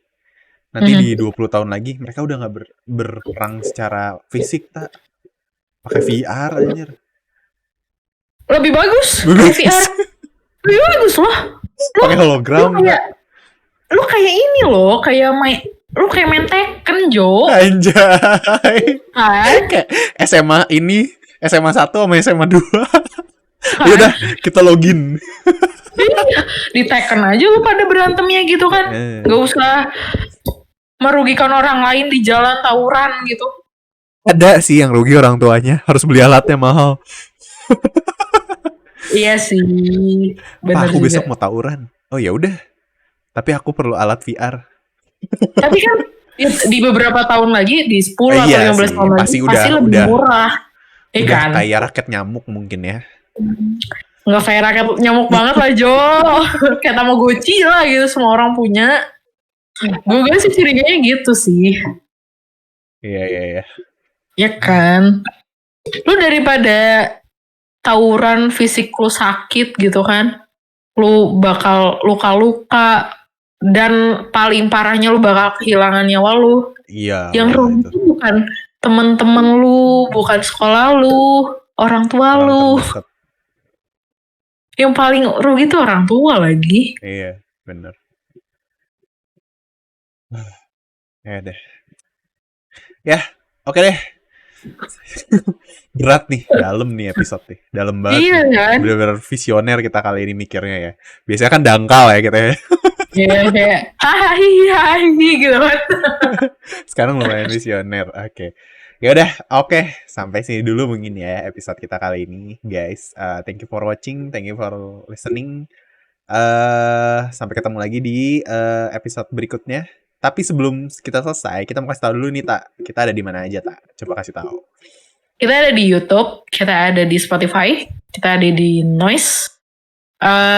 Nanti di 20 tahun lagi mereka udah gak berperang secara fisik, tak? Pakai VR anjir. Lebih bagus pakai VR. Lebih bagus loh. Pakai hologram. Lu kayak ini loh, lu kayak main Tekken, Jo. Anjay. Kayak SMA 1 sama SMA 2. Ya udah, kita login. Di Tekken aja lu pada berantemnya gitu kan. Gak usah merugikan orang lain di jalan tawuran gitu. Ada sih yang rugi orang tuanya, harus beli alatnya mahal. Iya sih. Benar. Pak, aku besok mau tawuran. Oh ya udah. Tapi aku perlu alat VR. Tapi kan di beberapa tahun lagi, di 10 atau 15 tahun lagi pasti lebih murah. Udah kayak raket nyamuk mungkin ya. Nggak kayak raket nyamuk banget lah Jo. Kayak Tamagotchi lah gitu, semua orang punya. Gue sih curiganya gitu sih. Iya. Ya kan. Lu daripada tawuran fisik lu sakit gitu kan, lu bakal luka-luka, dan paling parahnya lu bakal kehilangan nyawa lu. Iya. Yang rugi itu bukan temen-temen lu, bukan sekolah lu, orang tua lu. Yang paling rugi itu orang tua lagi. Iya, bener. Ya deh. Ya, oke deh. Berat nih, dalam nih episode nih. Dalam banget. Iya kan? Bener-bener visioner kita kali ini mikirnya ya. Biasanya kan dangkal ya kita ya. Iya, kayak hai gitu kan. Sekarang lumayan visioner. Oke. Ya udah, oke. Sampai sini dulu mungkin ya episode kita kali ini, guys. Thank you for watching, thank you for listening. Sampai ketemu lagi di episode berikutnya. Tapi sebelum kita selesai, kita mau kasih tahu dulu nih, Tak. Kita ada di mana aja, Tak? Coba kasih tahu. Kita ada di YouTube, kita ada di Spotify, kita ada di Noise,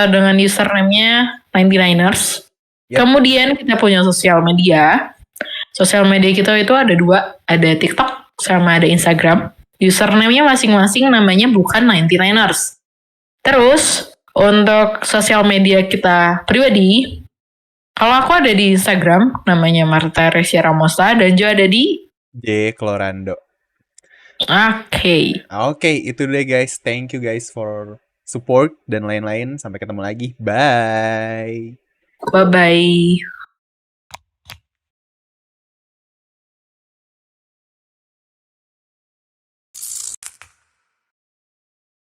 dengan username-nya 99ers. Yep. Kemudian kita punya sosial media. Sosial media kita itu ada 2, ada TikTok sama ada Instagram. Username-nya masing-masing namanya bukan 99ers. Terus untuk sosial media kita pribadi, kalau aku ada di Instagram namanya Marta Resia Ramosa dan Jo ada di J Clorando. Oke, itu deh guys. Thank you guys for support dan lain-lain. Sampai ketemu lagi. Bye. bye-bye.